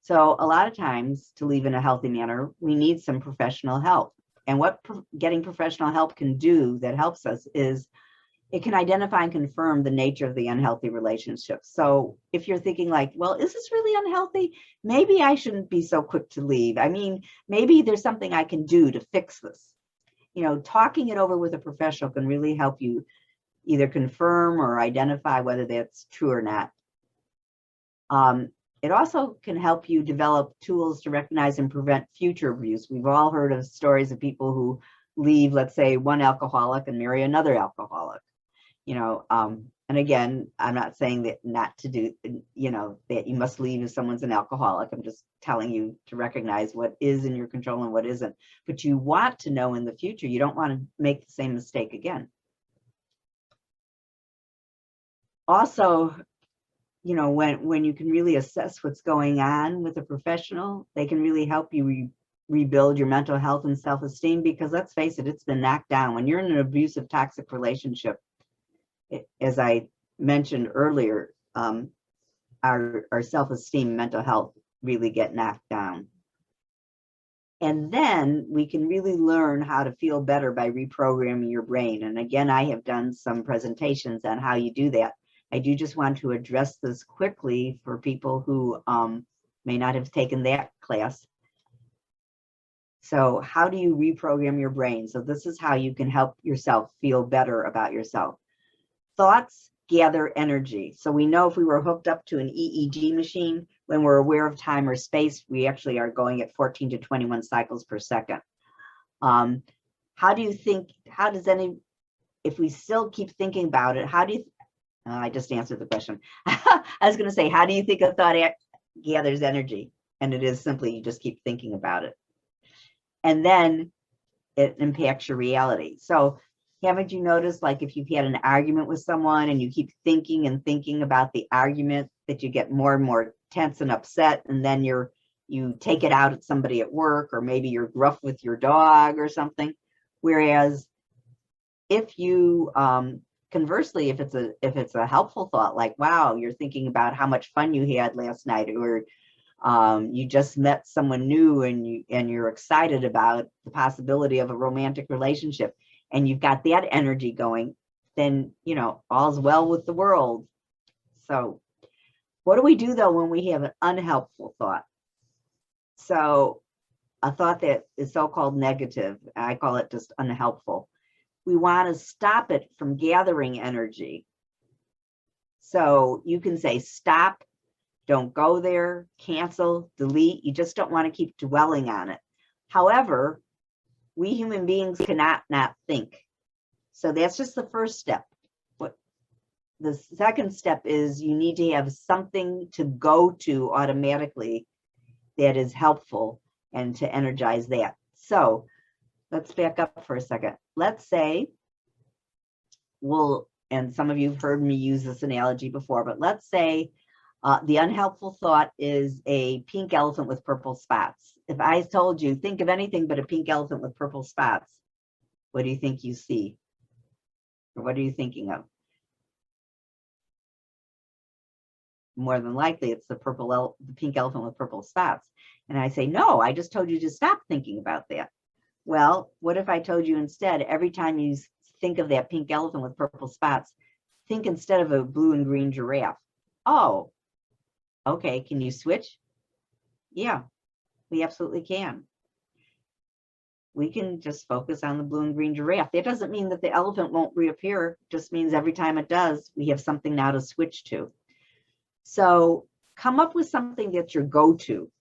So a lot of times to leave in a healthy manner, we need some professional help. And what getting professional help can do that helps us is it can identify and confirm the nature of the unhealthy relationship. So if you're thinking like, well, is this really unhealthy? Maybe I shouldn't be so quick to leave. I mean, maybe there's something I can do to fix this. Talking it over with a professional can really help you either confirm or identify whether that's true or not. It also can help you develop tools to recognize and prevent future abuse. We've all heard of stories of people who leave, let's say, one alcoholic and marry another alcoholic. And again, I'm not saying that not to do, that you must leave if someone's an alcoholic. I'm just telling you to recognize what is in your control and what isn't. But you want to know in the future, you don't want to make the same mistake again. Also, when you can really assess what's going on with a professional, they can really help you rebuild your mental health and self-esteem, because let's face it, it's been knocked down. When you're in an abusive, toxic relationship, as I mentioned earlier, our self-esteem, mental health really get knocked down. And then we can really learn how to feel better by reprogramming your brain. And again, I have done some presentations on how you do that. I do just want to address this quickly for people who may not have taken that class. So how do you reprogram your brain? So this is how you can help yourself feel better about yourself. Thoughts gather energy. So we know if we were hooked up to an EEG machine, when we're aware of time or space, we actually are going at 14 to 21 cycles per second. How do you think, if we still keep thinking about it, I just answered the question. I was going to say, how do you think a thought gathers energy? And it is simply, you just keep thinking about it. And then it impacts your reality. So haven't you noticed, like if you've had an argument with someone and you keep thinking and thinking about the argument, that you get more and more tense and upset, and then you take it out at somebody at work, or maybe you're gruff with your dog or something. Whereas if you conversely, if it's a helpful thought, like, wow, you're thinking about how much fun you had last night, or you just met someone new and you're excited about the possibility of a romantic relationship, and you've got that energy going, then all's well with the world. So what do we do though when we have an unhelpful thought? So a thought that is so-called negative, I call it just unhelpful, we want to stop it from gathering energy. So you can say stop, don't go there, cancel, delete. You just don't want to keep dwelling on it. However, we human beings cannot not think. So that's just the first step. What the second step is, you need to have something to go to automatically that is helpful and to energize that. So let's back up for a second. Let's say and some of you have heard me use this analogy before, but let's say the unhelpful thought is a pink elephant with purple spots. If I told you, think of anything but a pink elephant with purple spots, what do you think you see? Or what are you thinking of? More than likely, it's the pink elephant with purple spots. And I say, no, I just told you to stop thinking about that. Well, what if I told you instead, every time you think of that pink elephant with purple spots, think instead of a blue and green giraffe. Oh, okay, can you switch? Yeah, we absolutely can. We can just focus on the blue and green giraffe. That doesn't mean that the elephant won't reappear. It just means every time it does, we have something now to switch to. So come up with something that's your go-to,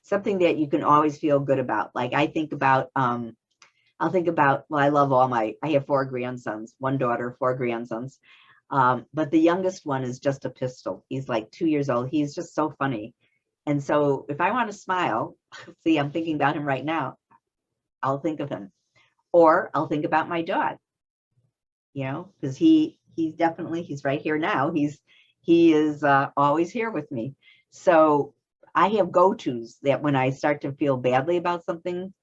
something that you can always feel good about. Like I think about, I'll think about, well, I love I have 4 grandsons, 1 daughter, 4 grandsons. But the youngest one is just a pistol. He's like 2 years old. He's just so funny. And so if I want to smile, see, I'm thinking about him right now. I'll think of him. Or I'll think about my dog, you know, because he's right here now. He is always here with me. So I have go-tos that when I start to feel badly about something,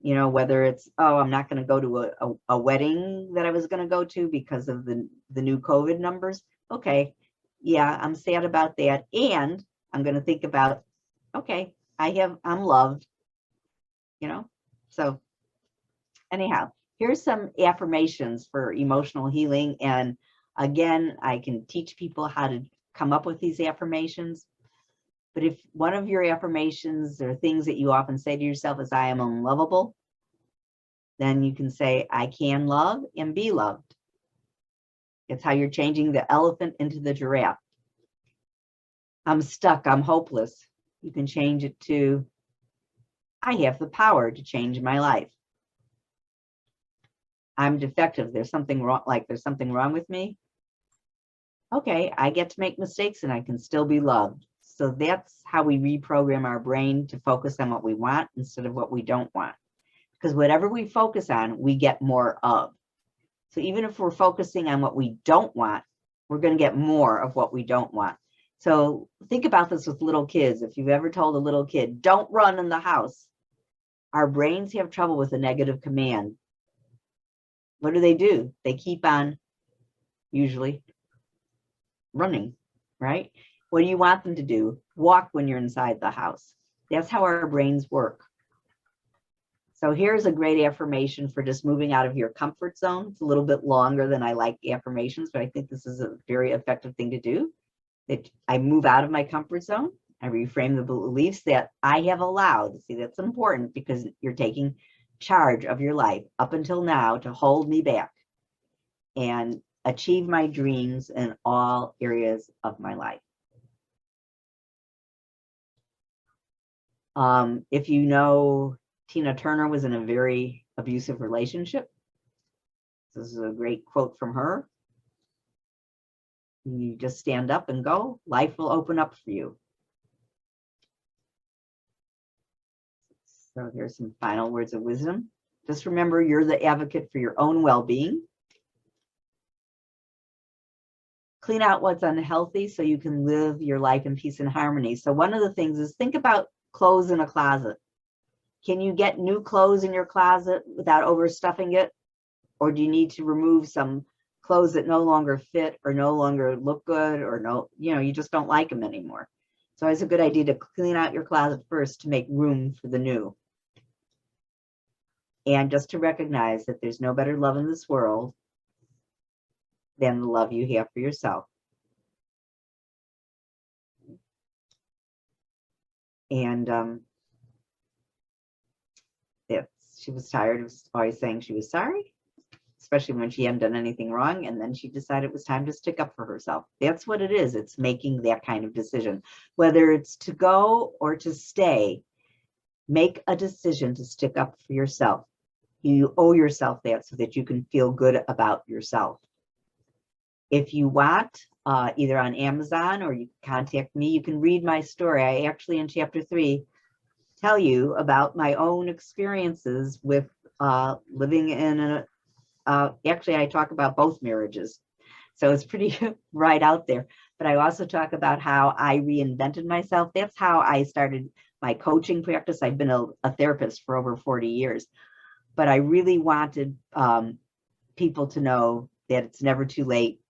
you know, whether it's, oh, I'm not going to go to a wedding that I was going to go to because of the new COVID numbers. Okay, yeah, I'm sad about that. And I'm going to think about, okay, I'm loved, you know. So anyhow, here's some affirmations for emotional healing. And again, I can teach people how to come up with these affirmations. But if one of your affirmations or things that you often say to yourself is, I am unlovable, then you can say, I can love and be loved. It's how you're changing the elephant into the giraffe. I'm stuck, I'm hopeless. You can change it to, I have the power to change my life. I'm defective, there's something wrong, like there's something wrong with me. Okay, I get to make mistakes and I can still be loved. So that's how we reprogram our brain to focus on what we want instead of what we don't want. Because whatever we focus on, we get more of. So even if we're focusing on what we don't want, we're going to get more of what we don't want. So think about this with little kids. If you've ever told a little kid, don't run in the house, our brains have trouble with a negative command. What do? They keep on usually running, right? What do you want them to do? Walk when you're inside the house. That's how our brains work. So here's a great affirmation for just moving out of your comfort zone. It's a little bit longer than I like affirmations, but I think this is a very effective thing to do. I move out of my comfort zone. I reframe the beliefs that I have allowed. See, that's important because you're taking charge of your life up until now to hold me back and achieve my dreams in all areas of my life. If you know, Tina Turner was in a very abusive relationship. This is a great quote from her. You just stand up and go. Life will open up for you. So here's some final words of wisdom. Just remember, you're the advocate for your own well-being. Clean out what's unhealthy so you can live your life in peace and harmony. So one of the things is think about clothes in a closet. Can you get new clothes in your closet without overstuffing it? Or do you need to remove some clothes that no longer fit or no longer look good, or you just don't like them anymore? So it's a good idea to clean out your closet first to make room for the new. And just to recognize that there's no better love in this world than the love you have for yourself. And she was tired of always saying she was sorry, especially when she hadn't done anything wrong. And then she decided it was time to stick up for herself. That's what it is. It's making that kind of decision, whether it's to go or to stay. Make a decision to stick up for yourself. You owe yourself that so that you can feel good about yourself. If you want, either on Amazon or you contact me, you can read my story. I actually, in chapter 3, tell you about my own experiences with living in a, actually, I talk about both marriages. So it's pretty right out there. But I also talk about how I reinvented myself. That's how I started my coaching practice. I've been a therapist for over 40 years. But I really wanted people to know that it's never too late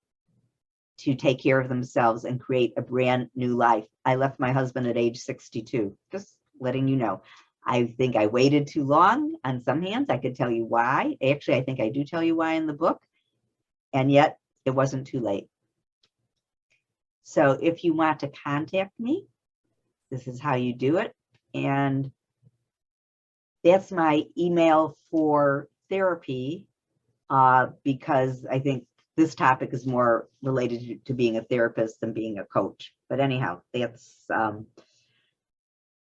to take care of themselves and create a brand new life. I left my husband at age 62, just letting you know. I think I waited too long on some hands. I could tell you why. Actually, I think I do tell you why in the book. And yet it wasn't too late. So if you want to contact me, this is how you do it. And that's my email for therapy, because I think this topic is more related to being a therapist than being a coach. But anyhow, that's,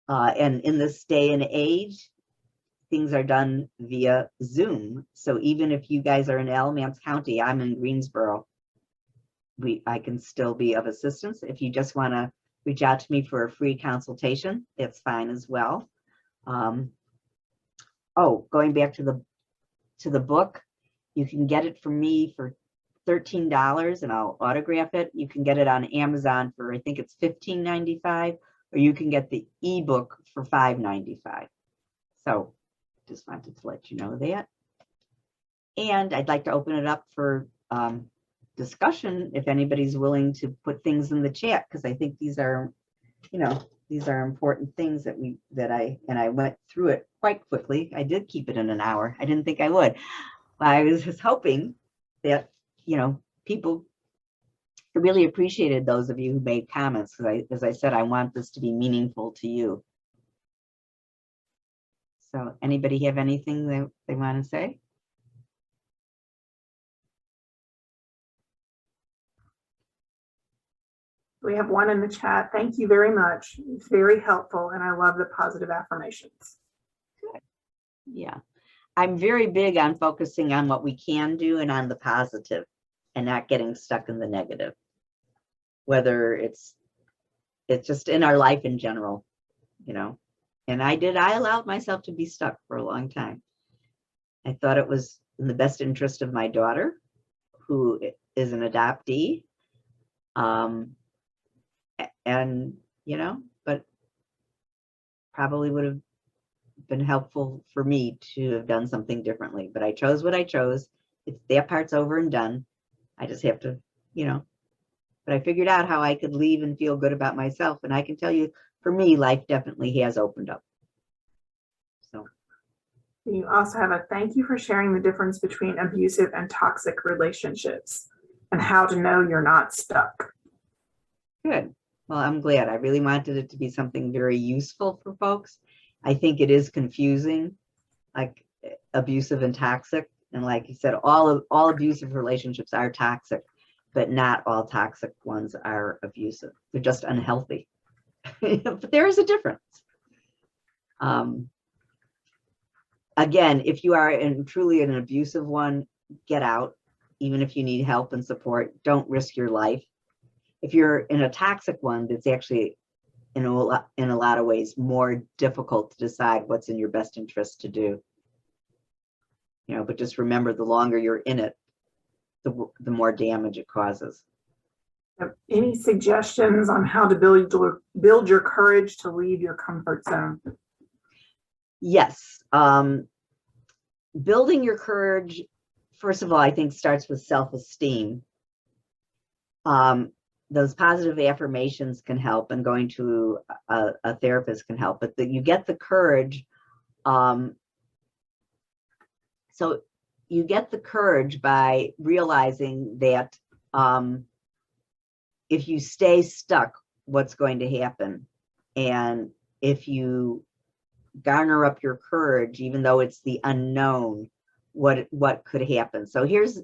and in this day and age, things are done via Zoom. So even if you guys are in Alamance County, I'm in Greensboro, I can still be of assistance. If you just want to reach out to me for a free consultation, that's fine as well. Oh, going back to the book, you can get it from me for $13 and I'll autograph it. You can get it on Amazon for, I think it's $15.95, or you can get the ebook for $5.95. So just wanted to let you know that. And I'd like to open it up for discussion if anybody's willing to put things in the chat, because I think these are, you know, these are important things that I went through it quite quickly. I did keep it in an hour. I didn't think I would. I was just hoping that, you know, people really appreciated those of you who made comments, because as I said, I want this to be meaningful to you. So anybody have anything that they want to say? We have one in the chat. Thank you very much. It's very helpful, and I love the positive affirmations. Good. Yeah. I'm very big on focusing on what we can do and on the positive and not getting stuck in the negative, whether it's just in our life in general, you know. And I allowed myself to be stuck for a long time. I thought it was in the best interest of my daughter, who is an adoptee. And, you know, but probably would have been helpful for me to have done something differently. But I chose what I chose. That part's over and done. I just have to, you know, but I figured out how I could leave and feel good about myself. And I can tell you, for me, life definitely has opened up. So. You also have a thank you for sharing the difference between abusive and toxic relationships and how to know you're not stuck. Good. Well, I'm glad. I really wanted it to be something very useful for folks. I think it is confusing, like abusive and toxic. And like you said, all abusive relationships are toxic, but not all toxic ones are abusive. They're just unhealthy. But there is a difference. Again, if you are truly an abusive one, get out. Even if you need help and support, don't risk your life. If you're in a toxic one, that's actually in a lot of ways more difficult to decide what's in your best interest to do. You know, but just remember, the longer you're in it, the more damage it causes. Any suggestions on how to build your courage to leave your comfort zone? Yes. Building your courage, first of all, I think starts with self-esteem. Those positive affirmations can help, and going to a therapist can help, but you get the courage. So you get the courage by realizing that if you stay stuck, what's going to happen? And if you garner up your courage, even though it's the unknown, what could happen. So here's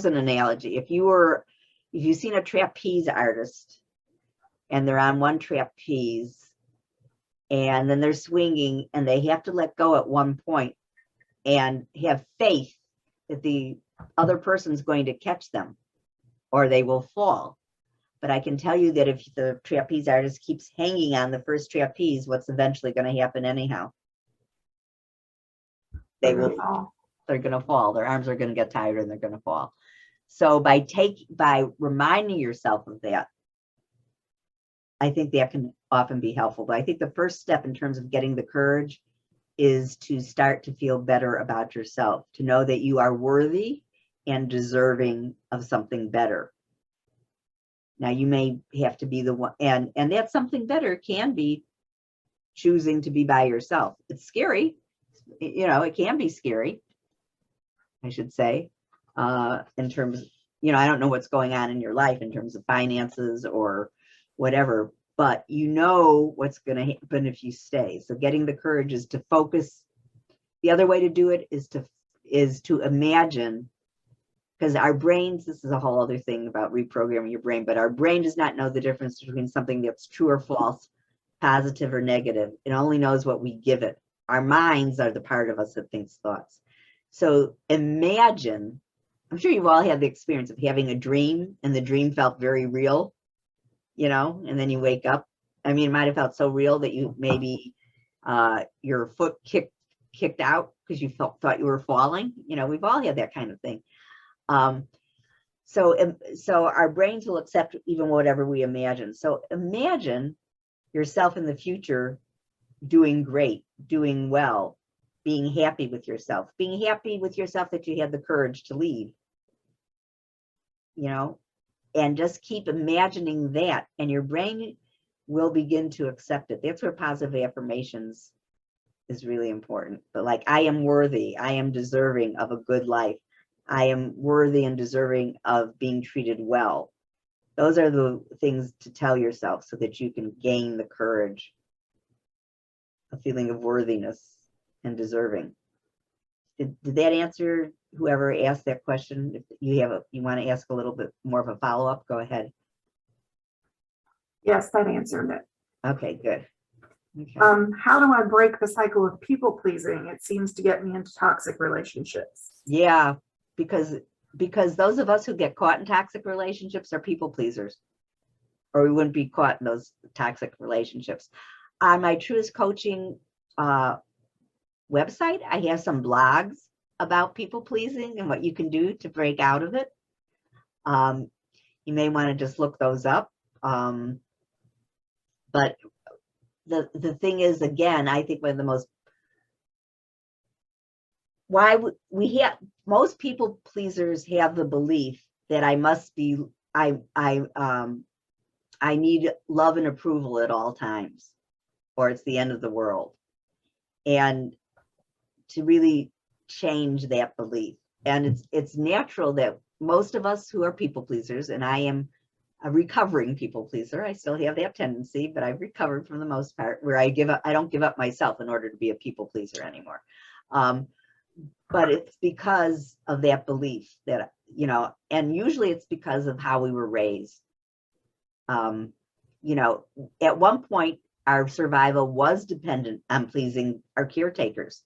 an analogy. If you've seen a trapeze artist and they're on one trapeze and then they're swinging and they have to let go at one point and have faith that the other person's going to catch them or they will fall. But I can tell you that if the trapeze artist keeps hanging on the first trapeze, what's eventually going to happen anyhow? They're going to fall. Their arms are going to get tired and they're going to fall. So by reminding yourself of that, I think that can often be helpful. But I think the first step in terms of getting the courage is to start to feel better about yourself, to know that you are worthy and deserving of something better. Now you may have to be the one, and that something better can be choosing to be by yourself. It's scary, it can be scary, I should say, in terms, I don't know what's going on in your life in terms of finances or whatever, but what's going to happen if you stay. So getting the courage is to focus. The other way to do it is to imagine, because our brains, this is a whole other thing about reprogramming your brain, but our brain does not know the difference between something that's true or false, positive or negative. It only knows what we give it. Our minds are the part of us that thinks thoughts. So imagine, I'm sure you've all had the experience of having a dream and the dream felt very real, and then you wake up. I mean, it might have felt so real that you maybe your foot kicked out because you thought you were falling. We've all had that kind of thing. So our brains will accept even whatever we imagine. So imagine yourself in the future doing great, doing well, being happy with yourself that you had the courage to leave, and just keep imagining that, and your brain will begin to accept it. That's where positive affirmations is really important. But like, I am worthy, I am deserving of a good life. I am worthy and deserving of being treated well. Those are the things to tell yourself so that you can gain the courage, a feeling of worthiness and deserving. Did that answer whoever asked that question? If you want to ask a little bit more of a follow-up, go ahead. Yes, that answered it. Okay, good. Okay. How do I break the cycle of people pleasing? It seems to get me into toxic relationships. Yeah, because those of us who get caught in toxic relationships are people pleasers, or we wouldn't be caught in those toxic relationships. On my Truest Coaching website, I have some blogs about people pleasing and what you can do to break out of it. You may want to just look those up. But the thing is, again, I think one of the most, most people pleasers have the belief that I need love and approval at all times, or it's the end of the world. And to really change that belief. And it's natural that most of us who are people pleasers, and I am a recovering people pleaser, I still have that tendency, but I've recovered from the most part, where I don't give up myself in order to be a people pleaser anymore. But it's because of that belief that, and usually it's because of how we were raised. At one point, our survival was dependent on pleasing our caretakers.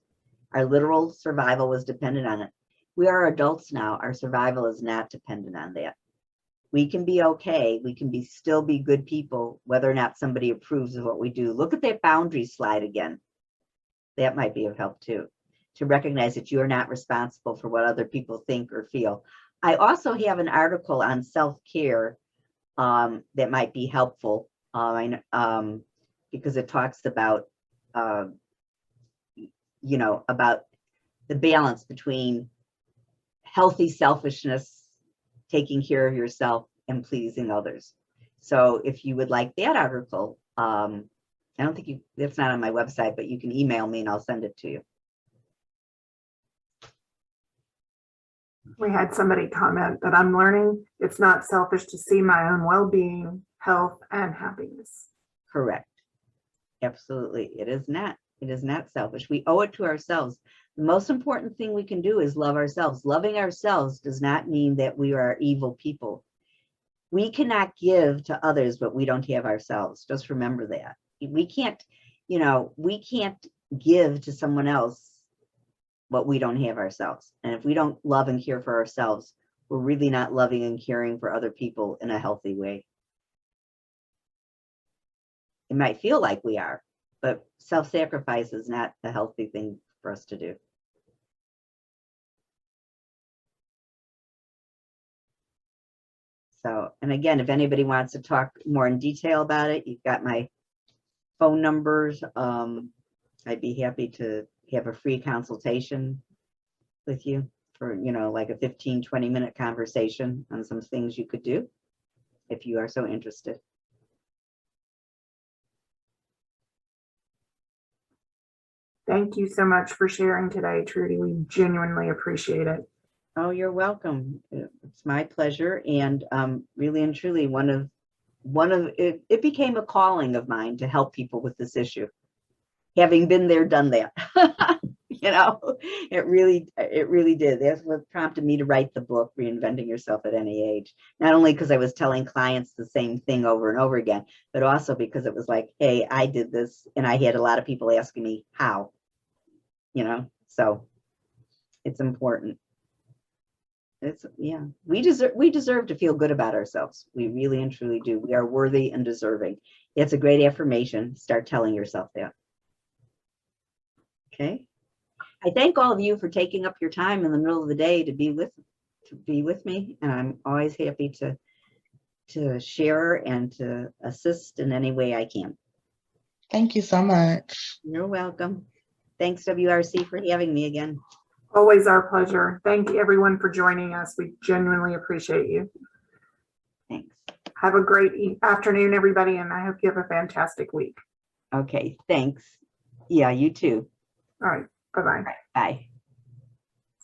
Our literal survival was dependent on it. We are adults now. Our survival is not dependent on that. We can be okay. We can still be good people, whether or not somebody approves of what we do. Look at that boundary slide again. That might be of help too, to recognize that you are not responsible for what other people think or feel. I also have an article on self-care that might be helpful, because it talks about, about the balance between healthy selfishness, taking care of yourself, and pleasing others. So if you would like that article, I don't think that's not on my website, but you can email me and I'll send it to you. We had somebody comment that I'm learning it's not selfish to see my own well-being, health, and happiness. Correct. Absolutely. It is not. It is not selfish. We owe it to ourselves. The most important thing we can do is love ourselves. Loving ourselves does not mean that we are evil people. We cannot give to others what we don't have ourselves. Just remember that. We can't, we can't give to someone else what we don't have ourselves. And if we don't love and care for ourselves, we're really not loving and caring for other people in a healthy way. It might feel like we are, but self-sacrifice is not a healthy thing for us to do. So, and again, if anybody wants to talk more in detail about it, you've got my phone numbers. I'd be happy to have a free consultation with you for, like a 15-20 minute conversation on some things you could do if you are so interested. Thank you so much for sharing today, Trudy. We genuinely appreciate it. Oh, you're welcome. It's my pleasure. And really and truly, it became a calling of mine to help people with this issue. Having been there, done that. It really did. That's what prompted me to write the book, Reinventing Yourself at Any Age. Not only because I was telling clients the same thing over and over again, but also because it was like, hey, I did this, and I had a lot of people asking me how, so it's important. We deserve to feel good about ourselves. We really and truly do. We are worthy and deserving. It's a great affirmation. Start telling yourself that. Okay. I thank all of you for taking up your time in the middle of the day to be with me, and I'm always happy to share and to assist in any way I can. Thank you so much. You're welcome. Thanks, WRC, for having me again. Always our pleasure. Thank you, everyone, for joining us. We genuinely appreciate you. Thanks. Have a great afternoon, everybody, and I hope you have a fantastic week. Okay, thanks. Yeah, you too. All right. Bye-bye.